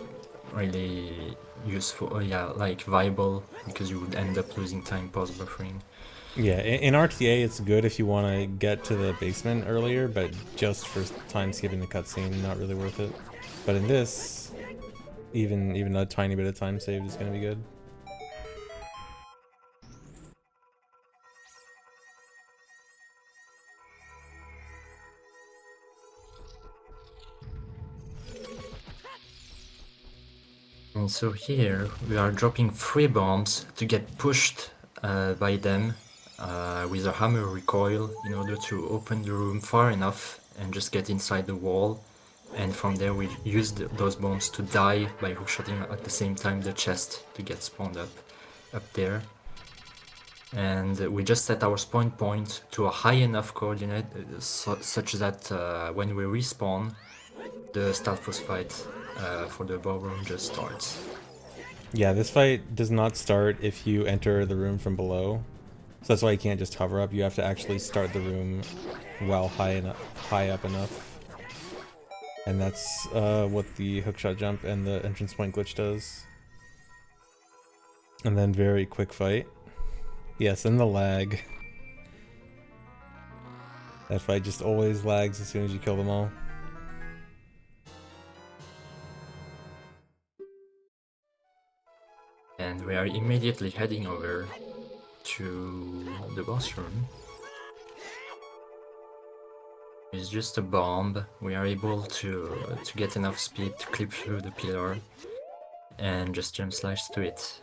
really useful, like viable, because you would end up losing time pause buffering. Yeah, in RTA it's good if you want to get to the basement earlier, but just for time skipping the cutscene, not really worth it. But in this, even a tiny bit of time saved is going to be good. And so here we are dropping 3 bombs to get pushed by them with a hammer recoil in order to open the room far enough and just get inside the wall. And from there we used those bombs to die by hookshotting at the same time the chest to get spawned up there. And we just set our spawn point to a high enough coordinate such that when we respawn, the Stalfos fight for the ballroom just starts. Yeah, this fight does not start if you enter the room from below. So that's why you can't just hover up. You have to actually start the room while high up enough. And that's what the hookshot jump and the entrance point glitch does. And then very quick fight. Yes, and the lag. That fight just always lags as soon as you kill them all. And we are immediately heading over to the boss room. It's just a bomb. We are able to get enough speed to clip through the pillar and just jump slash to it.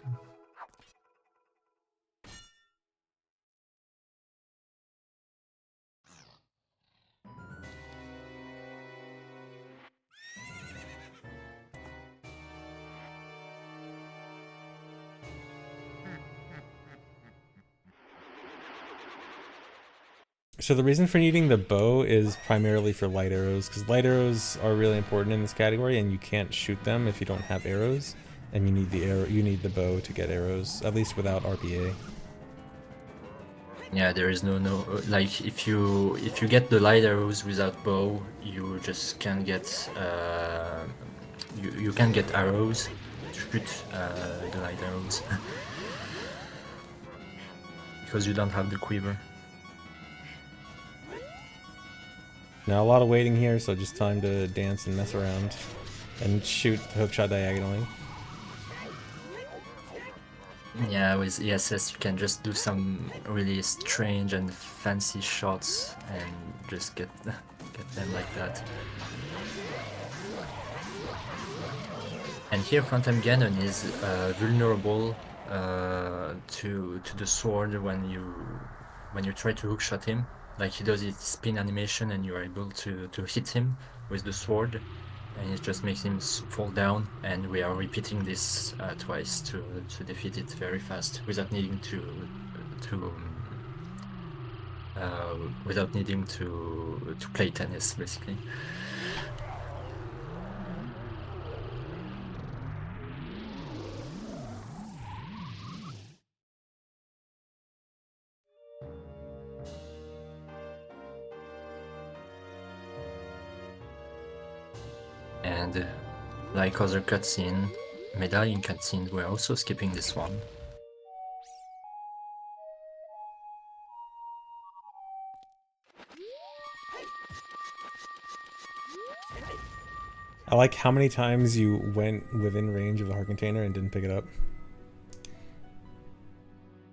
So the reason for needing the bow is primarily for light arrows, because light arrows are really important in this category, and you can't shoot them if you don't have arrows, and you need the bow to get arrows, at least without RPA. Yeah, there is no like if you get the light arrows without bow, you just can't get you can get arrows to shoot the light arrows because you don't have the quiver. Now a lot of waiting here, so just time to dance and mess around and shoot the hookshot diagonally. Yeah, with ESS you can just do some really strange and fancy shots and just get them like that. And here Phantom Ganon is vulnerable to the sword when you try to hookshot him. Like he does his spin animation and you are able to hit him with the sword, and it just makes him fall down. And we are repeating this twice to defeat it very fast without needing to play tennis, basically. And like other medallion cutscenes, we're also skipping this one. I like how many times you went within range of the heart container and didn't pick it up.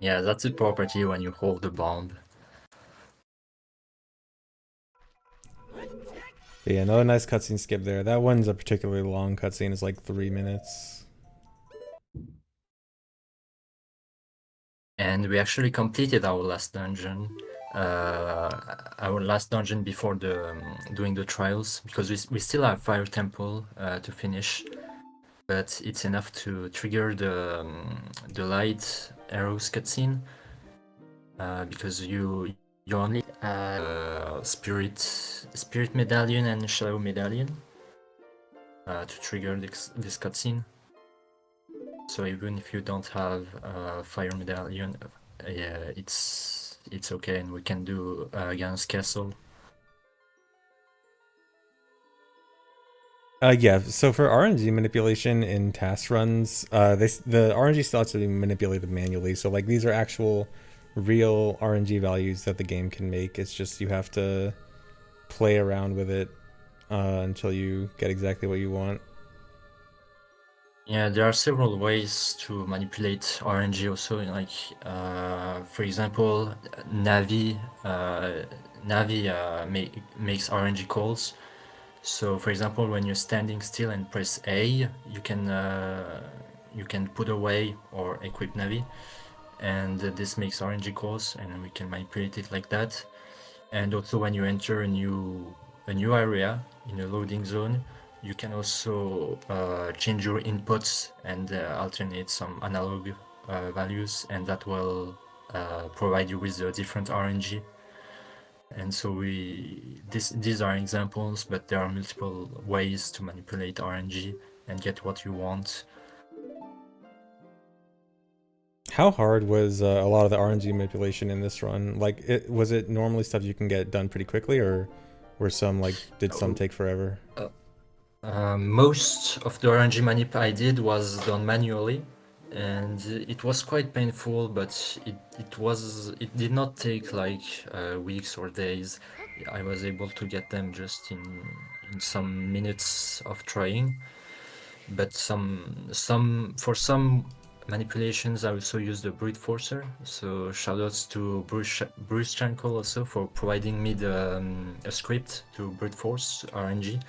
Yeah, that's a property when you hold the bomb. But yeah, another nice cutscene skip there. That one's a particularly long cutscene. It's like 3 minutes. And we actually completed our last dungeon. Before doing the trials, because we still have Fire Temple to finish, but it's enough to trigger the light arrows cutscene because you only spirit medallion and shadow medallion to trigger this cutscene. So even if you don't have fire medallion, yeah, it's okay, and we can do Ganon's castle. Yeah, so for RNG manipulation in TAS runs, the RNG still has to be manipulated manually. So like these are actual real RNG values that the game can make. It's just you have to play around with it until you get exactly what you want. Yeah, there are several ways to manipulate RNG also, like for example, Navi makes RNG calls. So for example, when you're standing still and press A, you can put away or equip Navi, and this makes RNG calls, and we can manipulate it like that. And also when you enter a new area in a loading zone, you can also change your inputs and alternate some analog values, and that will provide you with a different RNG. And so these are examples, but there are multiple ways to manipulate RNG and get what you want. How hard was a lot of the RNG manipulation in this run? Like, was it normally stuff you can get done pretty quickly, or were some did some take forever? Most of the RNG manip I did was done manually, and it was quite painful, but it did not take like weeks or days. I was able to get them just in some minutes of trying. But for some manipulations, I also used the brute forcer. So shoutouts to Bruce Chankel also for providing me a script to brute force RNG.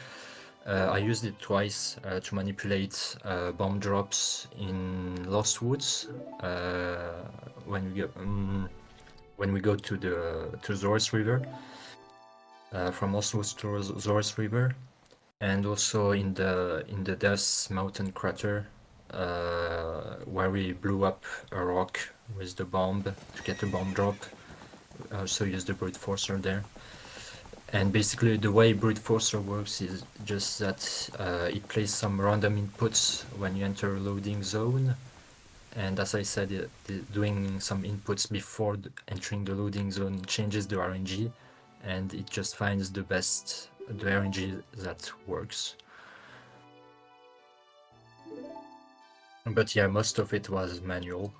I used it twice to manipulate bomb drops in Lost Woods when we go to Zorus River, from Lost Woods to Zorus River, and also in the Death Mountain crater where we blew up a rock with the bomb to get a bomb drop. I also used the brute forcer there. And basically the way brute forcer works is just that it plays some random inputs when you enter a loading zone. And as I said, doing some inputs before entering the loading zone changes the RNG, and it just finds the RNG that works. But yeah, most of it was manual.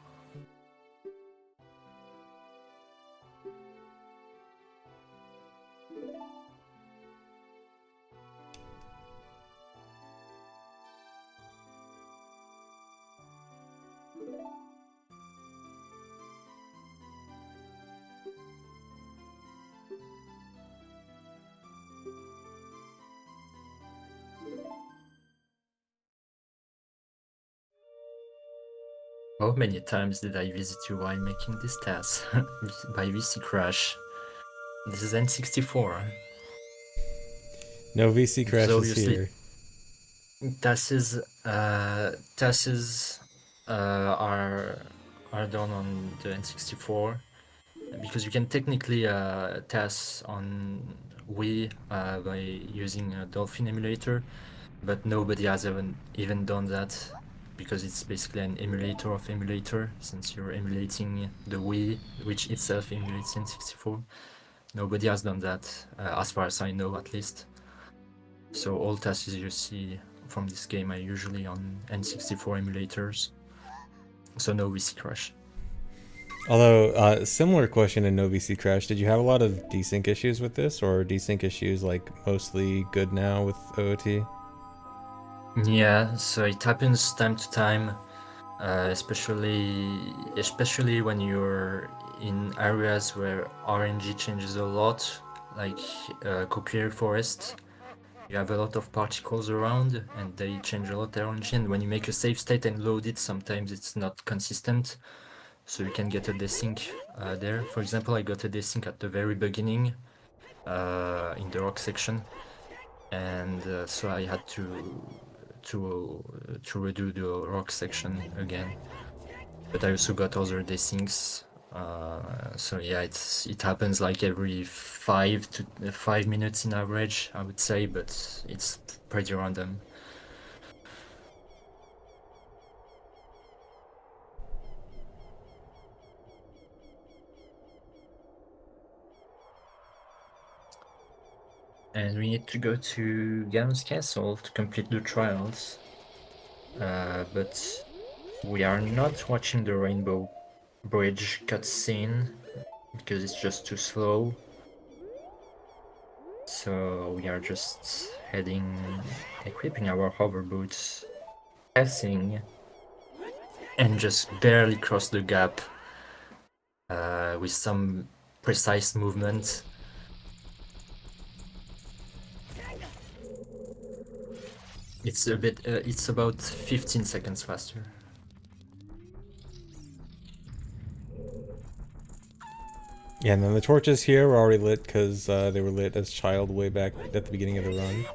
How many times did I visit you while making this TAS? By VC Crash. This is N64. No VC crashes obviously, here. TASes are done on the N64 because you can technically TAS on Wii by using a Dolphin emulator, but nobody has even done that because it's basically an emulator of emulator, since you're emulating the Wii, which itself emulates N64. Nobody has done that, as far as I know, at least. So all TASes you see from this game are usually on N64 emulators. So no VC Crash. Although, similar question in No VC Crash, did you have a lot of desync issues with this, or are desync issues mostly good now with OOT? Yeah, so it happens time to time, especially when you're in areas where RNG changes a lot, like Cochlear Forest. You have a lot of particles around, and they change a lot RNG. And when you make a save state and load it, sometimes it's not consistent, so you can get a desync there. For example, I got a desync at the very beginning in the rock section, and so I had to redo the rock section again. But I also got other desyncs. So yeah, it happens like every 5 minutes in average, I would say, but it's pretty random. And we need to go to Ganon's castle to complete the trials. But we are not watching the Rainbow Bridge cutscene because it's just too slow. So we are just equipping our hover boots, passing, and just barely cross the gap with some precise movement. It's about 15 seconds faster. Yeah, and then the torches here were already lit because they were lit as child way back at the beginning of the run.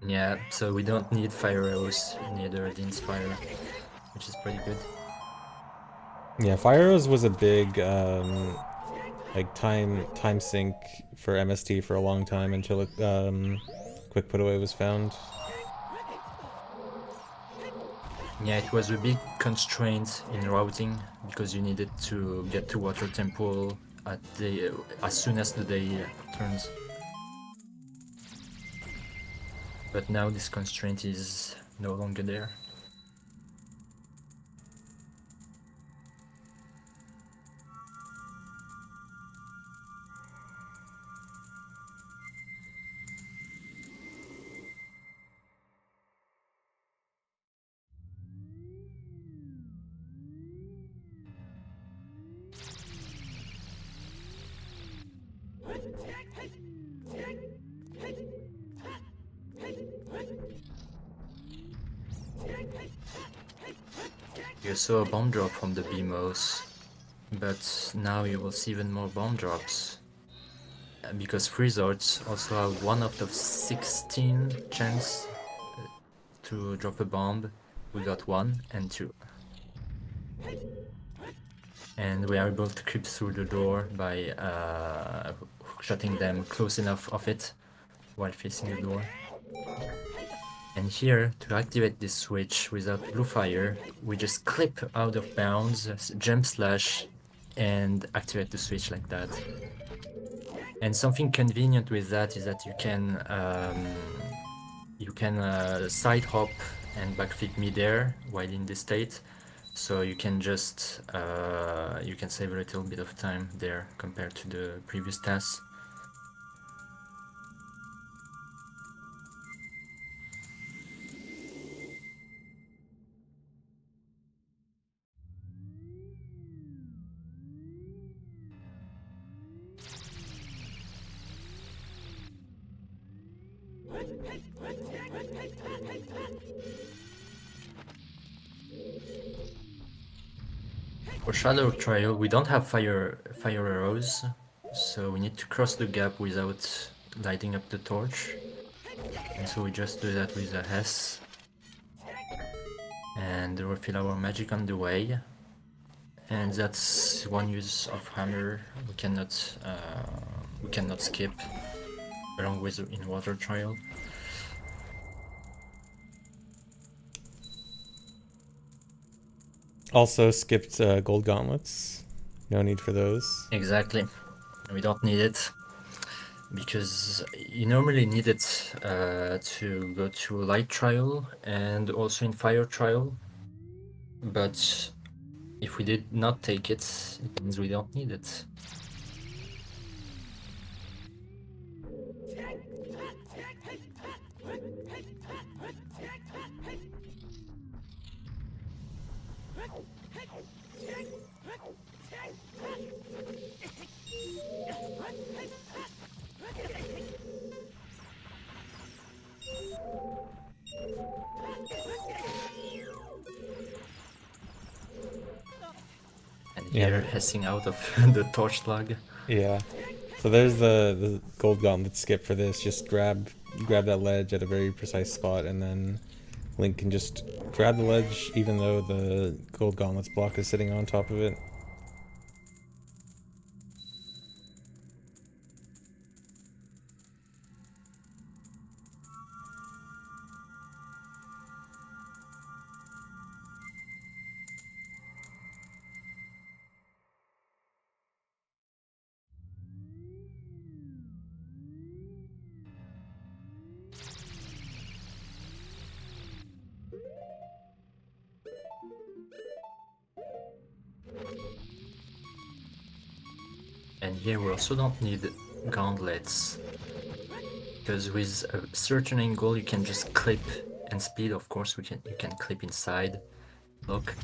Yeah, so we don't need fire arrows near the Dean's fire, which is pretty good. Yeah, Fire Arrows was a big like time sink for MST for a long time until it quick put away was found. Yeah, it was a big constraint in routing because you needed to get to Water Temple at the as soon as the day turns. But now this constraint is no longer there. You saw a bomb drop from the BMOs, but now you will see even more bomb drops. Because Freezards also have one out of 16 chance to drop a bomb. We got 1 and 2. And we are able to creep through the door by shutting them close enough of it while facing the door. And here, to activate this switch without blue fire, we just clip out of bounds, jump slash, and activate the switch like that. And something convenient with that is that you can side hop and backflip midair while in this state, so you can just you can save a little bit of time there compared to the previous TAS. For Shadow Trial, we don't have fire arrows, so we need to cross the gap without lighting up the torch. And so we just do that with a Hess. And refill our magic on the way. And that's one use of hammer we cannot skip, along with in Water Trial. Also skipped gold gauntlets. No need for those. Exactly. We don't need it because you normally need it to go to Light Trial and also in Fire Trial. But if we did not take it, it means we don't need it. Here, hissing out of the torch slug. Yeah. So there's the gold gauntlet skip for this. Just grab that ledge at a very precise spot, and then Link can just grab the ledge even though the gold gauntlet's block is sitting on top of it. And here we also don't need gauntlets, because with a certain angle you can just clip and speed. Of course, you can clip inside, look.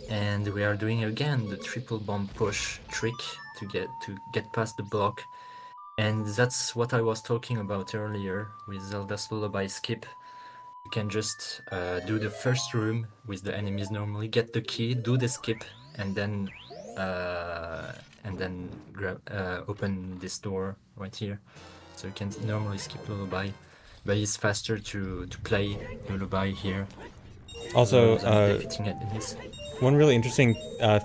And we are doing again the triple bomb push trick to get past the block. And that's what I was talking about earlier with Zelda's Lullaby skip. You can just do the first room with the enemies normally, get the key, do the skip, and then grab open this door right here. So you can normally skip Lullaby, but it's faster to play Lullaby here. Also, defeating enemies. One really interesting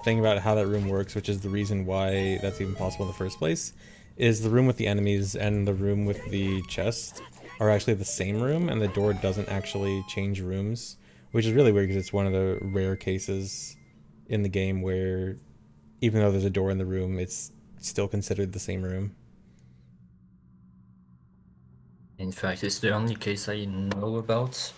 thing about how that room works, which is the reason why that's even possible in the first place, is the room with the enemies and the room with the chest are actually the same room, and the door doesn't actually change rooms, which is really weird because it's one of the rare cases in the game where even though there's a door in the room, it's still considered the same room. In fact, it's the only case I know about,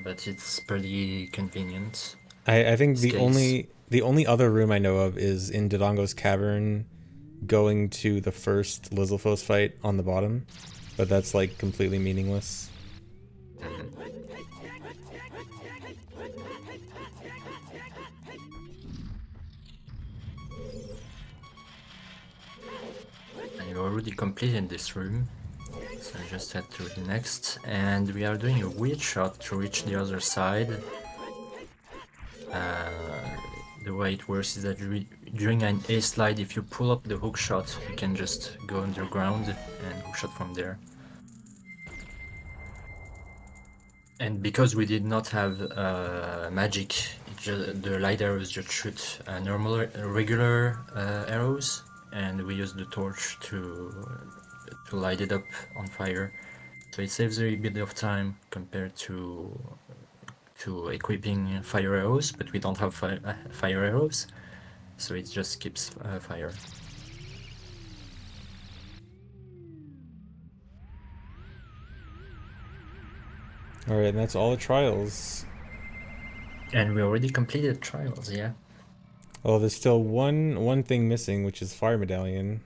but it's pretty convenient. I think This case. the only other room I know of is in Dodongo's cavern, going to the first Lizalfos fight on the bottom, but that's like completely meaningless. I already completed this room, so I just head to the next, and we are doing a weird shot to reach the other side. The way it works is that during an A slide, if you pull up the hookshot, you can just go underground and hookshot from there. And because we did not have magic, the light arrows just shoot regular arrows, and we use the torch to light it up on fire. So it saves a bit of time compared to equipping fire arrows, but we don't have fire arrows, so it just keeps fire. All right, and that's all the trials. And we already completed trials, yeah. Oh, there's still one thing missing, which is Fire Medallion.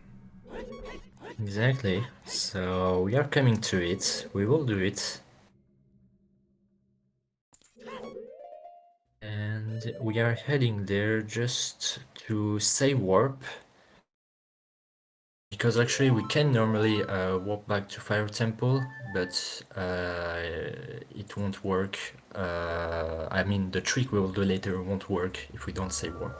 Exactly. So we are coming to it. We will do it. And we are heading there just to save warp. Because actually we can normally walk back to Fire Temple, but it won't work. I mean, the trick we will do later won't work if we don't save warp.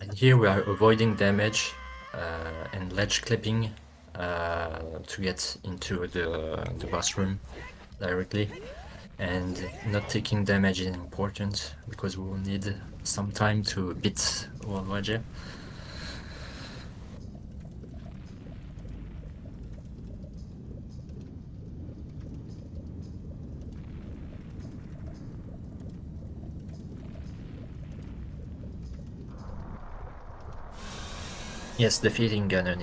And here we are avoiding damage and ledge clipping to get into the boss room directly. And not taking damage is important because we will need some time to beat Wolwaje. Yes, defeating Ganon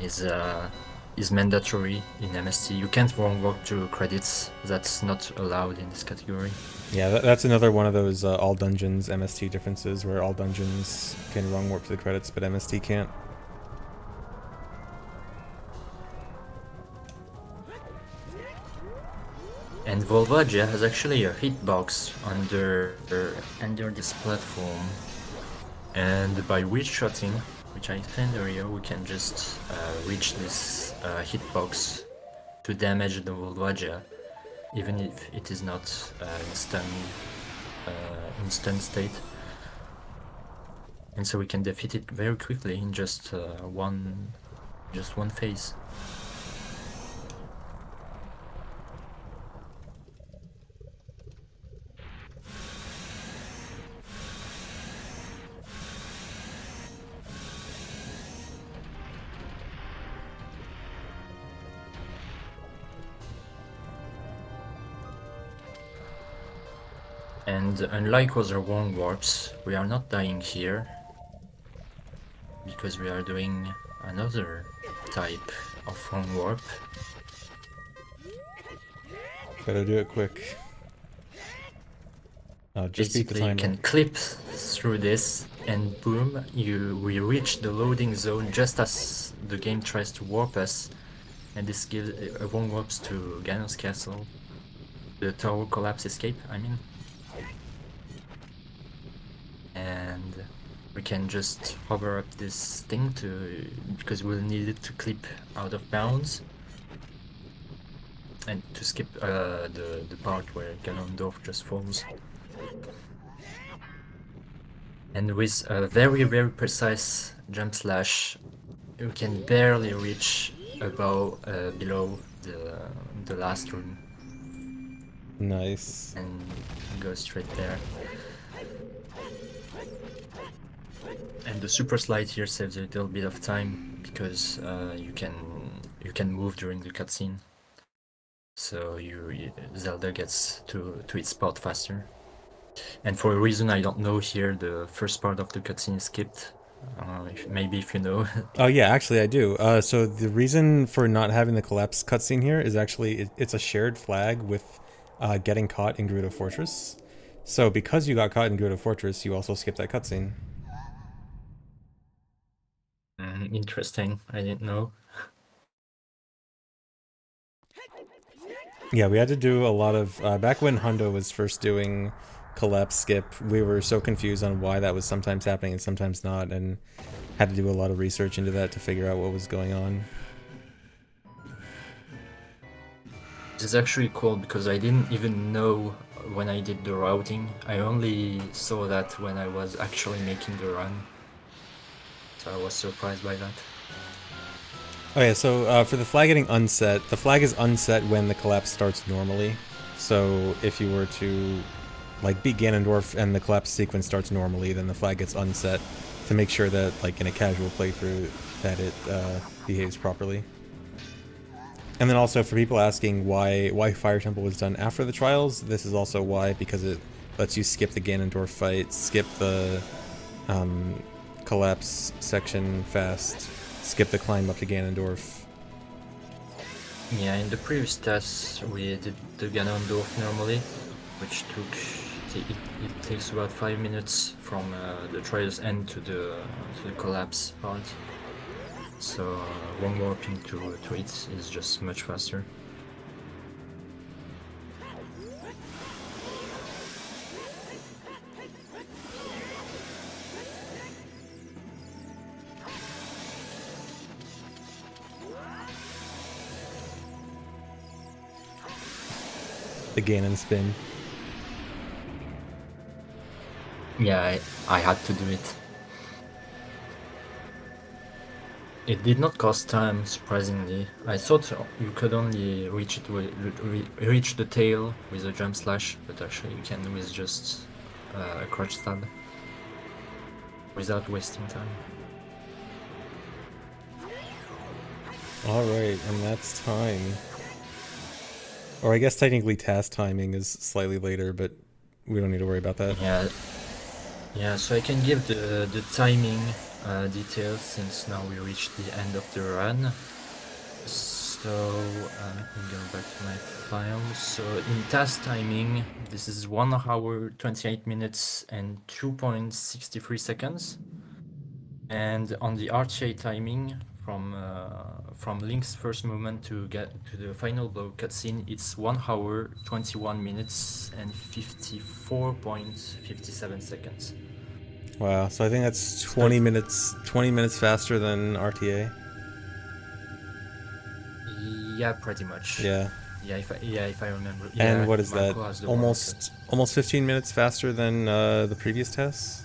is mandatory in MST. You can't wrong walk to credits. That's not allowed in this category. Yeah, that's another one of those all dungeons MST differences where all dungeons can wrong warp to the credits, but MST can't. And Volvagia has actually a hitbox under this platform. And by witch shotting, which I explained earlier, we can just reach this hitbox to damage the Volvagia, even if it is not in stun state. And so we can defeat it very quickly in just one phase. And unlike other wrong warps, we are not dying here because we are doing another type of wrong warp. Better do it quick. Just beat the Basically, you timer. can clip through this, and boom, we reach the loading zone just as the game tries to warp us, and this gives wrong warps to Ganon's castle. The tower collapse escape, I mean. And we can just hover up this thing because we'll need it to clip out of bounds and to skip the part where Ganondorf just falls. And with a very, very precise jump slash, we can barely reach below the last room. Nice. and go straight there. And the super slide here saves a little bit of time because you can move during the cutscene, so Zelda gets to its spot faster. And for a reason I don't know here, the first part of the cutscene is skipped. Maybe if you know. Oh yeah, actually I do. So the reason for not having the collapse cutscene here is actually it's a shared flag with getting caught in Gerudo Fortress. So because you got caught in Gerudo Fortress, you also skipped that cutscene. Interesting. I didn't know. Yeah, we had to do a lot of back when Hundo was first doing collapse skip. We were so confused on why that was sometimes happening and sometimes not, and had to do a lot of research into that to figure out what was going on. This is actually cool because I didn't even know when I did the routing. I only saw that when I was actually making the run. So I was surprised by that. Okay, so for the flag getting unset, the flag is unset when the collapse starts normally. So if you were to like beat Ganondorf and the collapse sequence starts normally, then the flag gets unset to make sure that like in a casual playthrough that it behaves properly. And then also for people asking why Fire Temple was done after the trials, this is also why, because it lets you skip the Ganondorf fight, skip the collapse section fast, skip the climb up to Ganondorf. Yeah, in the previous test we did the Ganondorf normally, which it takes about 5 minutes from the trials end to the collapse part. So one warping to it is just much faster. The Ganon spin. Yeah, I had to do it. It did not cost time, surprisingly. I thought you could only reach the tail with a jump slash, but actually you can with just a crouch stab without wasting time. Alright, and that's time. Or I guess technically task timing is slightly later, but we don't need to worry about that. Yeah. So I can give the timing details since now we reached the end of the run. So let me go back to my file. So in task timing, this is 1 hour 28 minutes and 2.63 seconds. And on the RTA timing, from Link's first movement to get to the final blow cutscene, it's 1 hour 21 minutes and 54.57 seconds. Wow, so I think that's 20 minutes faster than RTA. Yeah, pretty much. Yeah. Yeah, if I remember. And Yeah, what is that? Marco has the warlock cut. Almost 15 minutes faster than the previous tests?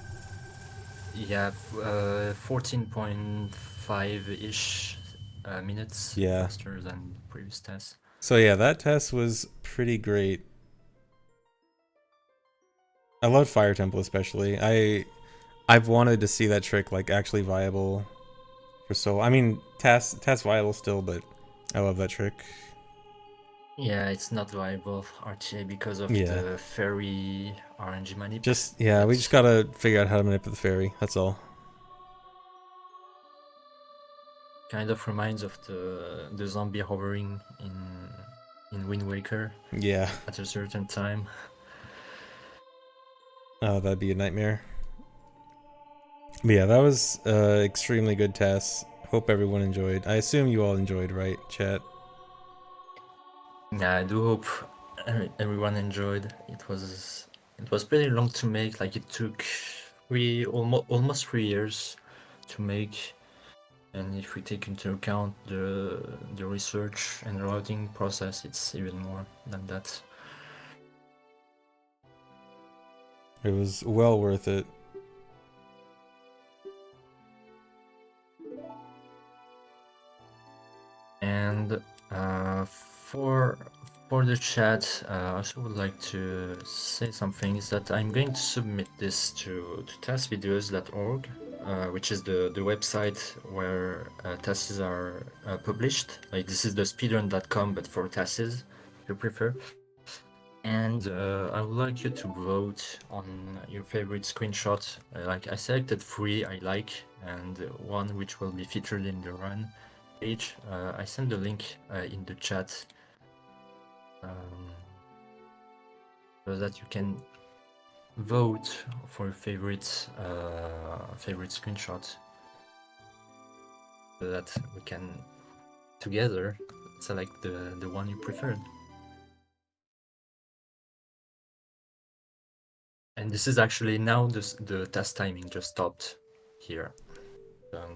Yeah, 14.5-ish minutes Yeah. faster than the previous test. So yeah, that test was pretty great. I love Fire Temple especially. I've wanted to see that trick like actually viable for I mean, TAS viable still, but I love that trick. Yeah, it's not viable RTA because of Yeah. the fairy RNG manip. We just gotta figure out how to manipulate the fairy, that's all. Kind of reminds of the zombie hovering in Wind Waker. Yeah. At a certain time. Oh, that'd be a nightmare. But yeah, that was extremely good test. Hope everyone enjoyed. I assume you all enjoyed, right, chat? Yeah, I do hope everyone enjoyed. It was pretty long to make. Like it took almost 3 years to make, and if we take into account the research and routing process, it's even more than that. It was well worth it. And for For the chat, I also would like to say something is that I'm going to submit this to tasvideos.org, which is the website where TASs are published. Like this is the speedrun.com, but for TASs, if you prefer. And I would like you to vote on your favorite screenshot. Like I selected 3 I like, and one which will be featured in the run page. I sent the link in the chat. So that you can vote for your favorite screenshot, so that we can together select the one you preferred. And this is actually now the test timing just stopped here.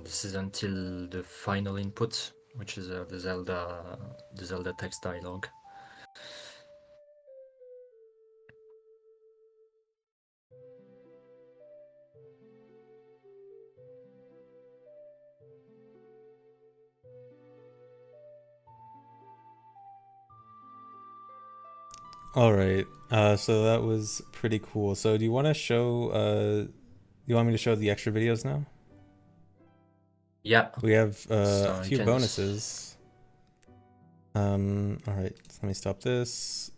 This is until the final input, which is the Zelda text dialogue. All right. So that was pretty cool. So do you want to show? You want me to show the extra videos now? Yeah. We have So a few bonuses. All right. So let me stop this.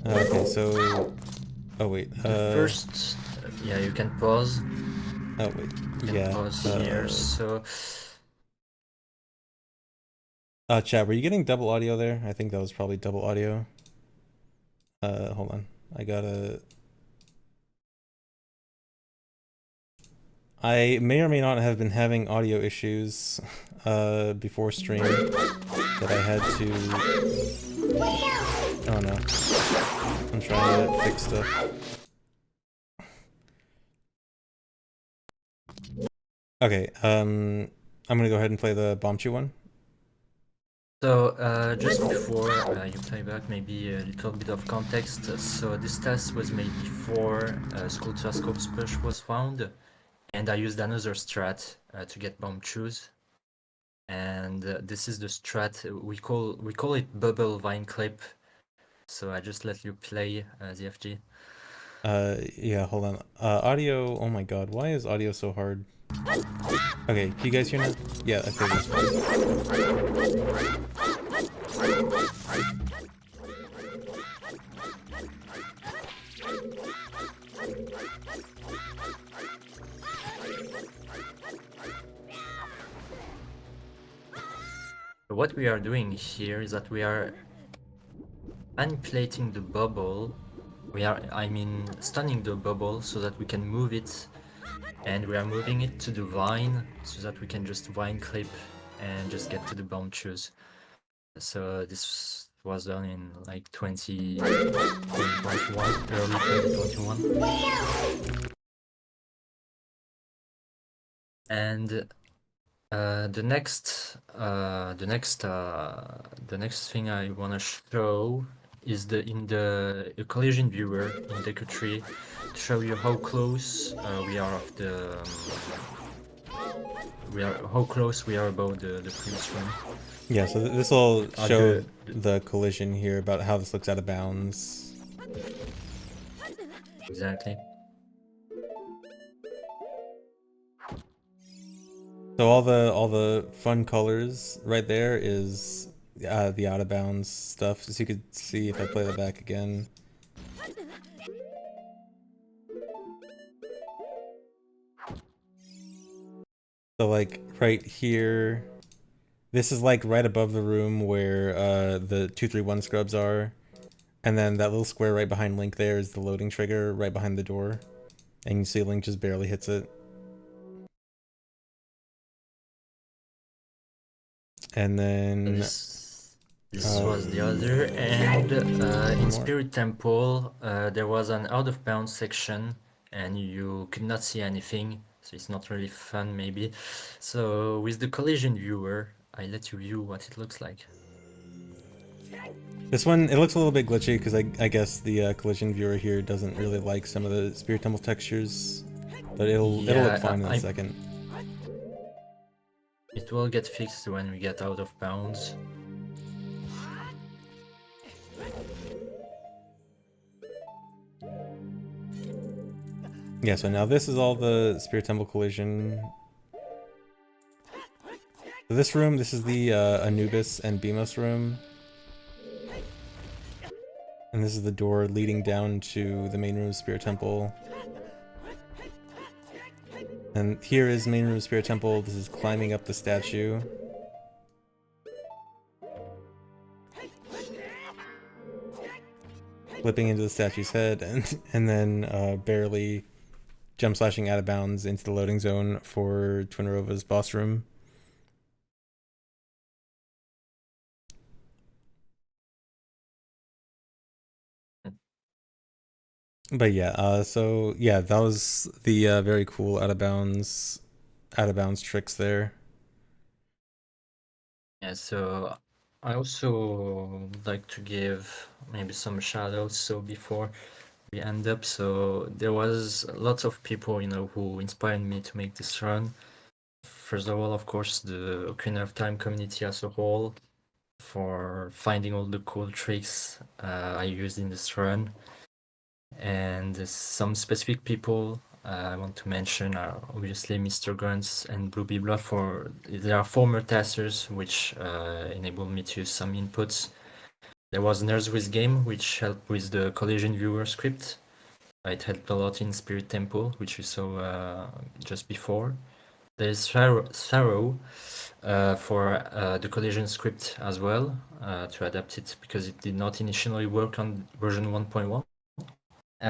Okay. So. Oh wait. The first. Yeah, you can pause. Oh wait. You can pause here. So. Chat, were you getting double audio there? I think that was probably double audio. Hold on. I may or may not have been having audio issues before stream that I had to... Oh no. I'm trying to fix stuff. Okay, I'm gonna go ahead and play the Bomb Chew one. So just before you play back, maybe a little bit of context. So this test was made before School to Scope's push was found, and I used another strat to get bomb chews. And this is the strat we call it bubble vine clip. So I just let you play the FG. Yeah, hold on. Audio. Oh my god, why is audio so hard? Okay, can you guys hear now? Yeah, okay, that's fine. What we are doing here is that we are manipulating the bubble. I mean, stunning the bubble so that we can move it, and we are moving it to the vine so that we can just vine clip and just get to the bomb chews. So this was done in like 2021, early 2021. And the next thing I want to show is in the collision viewer in Deku Tree to show you how close we are of the how close we are about the previous one. Yeah, so this will show the collision here about how this looks out of bounds. Exactly. So all the fun colors right there is the out of bounds stuff. So you could see if I play that back again. So like right here, this is like right above the room where the 231 scrubs are, and then that little square right behind Link there is the loading trigger right behind the door, and you see Link just barely hits it. And then this was the other, and in Spirit Temple there was an out of bounds section and you could not see anything, so it's not really fun maybe. So with the collision viewer I let you view what it looks like. This one, it looks a little bit glitchy because I guess the collision viewer here doesn't really like some of the Spirit Temple textures, but it'll look fine in a second. It will get fixed when we get out of bounds. Yeah, so now this is all the Spirit Temple collision. So this room, this is the Anubis and Beamos room. And this is the door leading down to the main room of Spirit Temple. And here is main room of Spirit Temple. This is climbing up the statue. Flipping into the statue's head and then barely jump slashing out of bounds into the loading zone for Twinrova's boss room. But yeah, so yeah, that was the very cool out of bounds tricks there. Yeah, so I also like to give maybe some shout outs. So before we end up, so there was lots of people, who inspired me to make this run. First of all, of course, the Ocarina of Time community as a whole for finding all the cool tricks I used in this run. And some specific people I want to mention are obviously Mr. Grunts and Blue Bibla they are former testers which enabled me to use some inputs. There was Nerds with Game which helped with the collision viewer script. It helped a lot in Spirit Temple, which we saw just before. There's Sarrow for the collision script as well to adapt it because it did not initially work on version 1.1.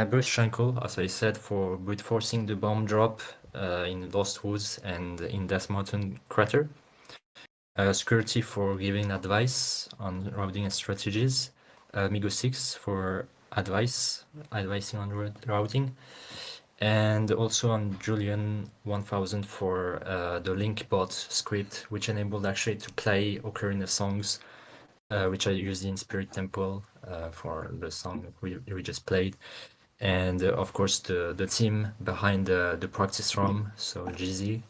Bruce Shankle, as I said, for brute forcing the bomb drop in Lost Woods and in Death Mountain Crater. Security for giving advice on routing and strategies. Migo6 for advising on routing. And also on Julian 1000 for the link bot script, which enabled actually to play Ocarina songs, which I used in Spirit Temple for the song we just played. And of course the team behind the practice ROM, so GZ,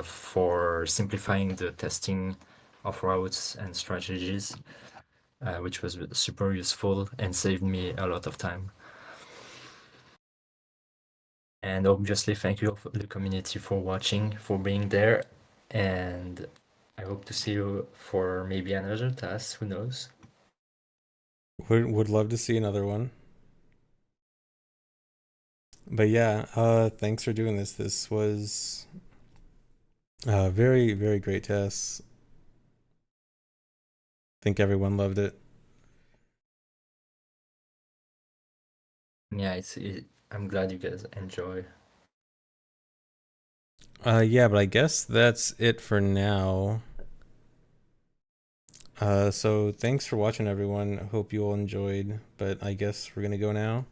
for simplifying the testing of routes and strategies, which was super useful and saved me a lot of time. And obviously thank you the community for watching, for being there, and I hope to see you for maybe another task, who knows. Would love to see another one. But yeah, thanks for doing this. This was very, very great test. Think everyone loved it. Yeah, I'm glad you guys enjoy. Yeah, but I guess that's it for now. So thanks for watching, everyone. Hope you all enjoyed, but I guess we're gonna go now.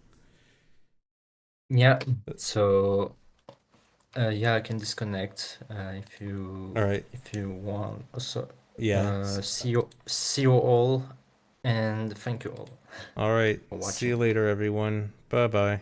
Yeah, so yeah, I can disconnect All right. if you want. So Yeah. see you all, and thank you all All right. for See you watching. later, everyone. Bye bye.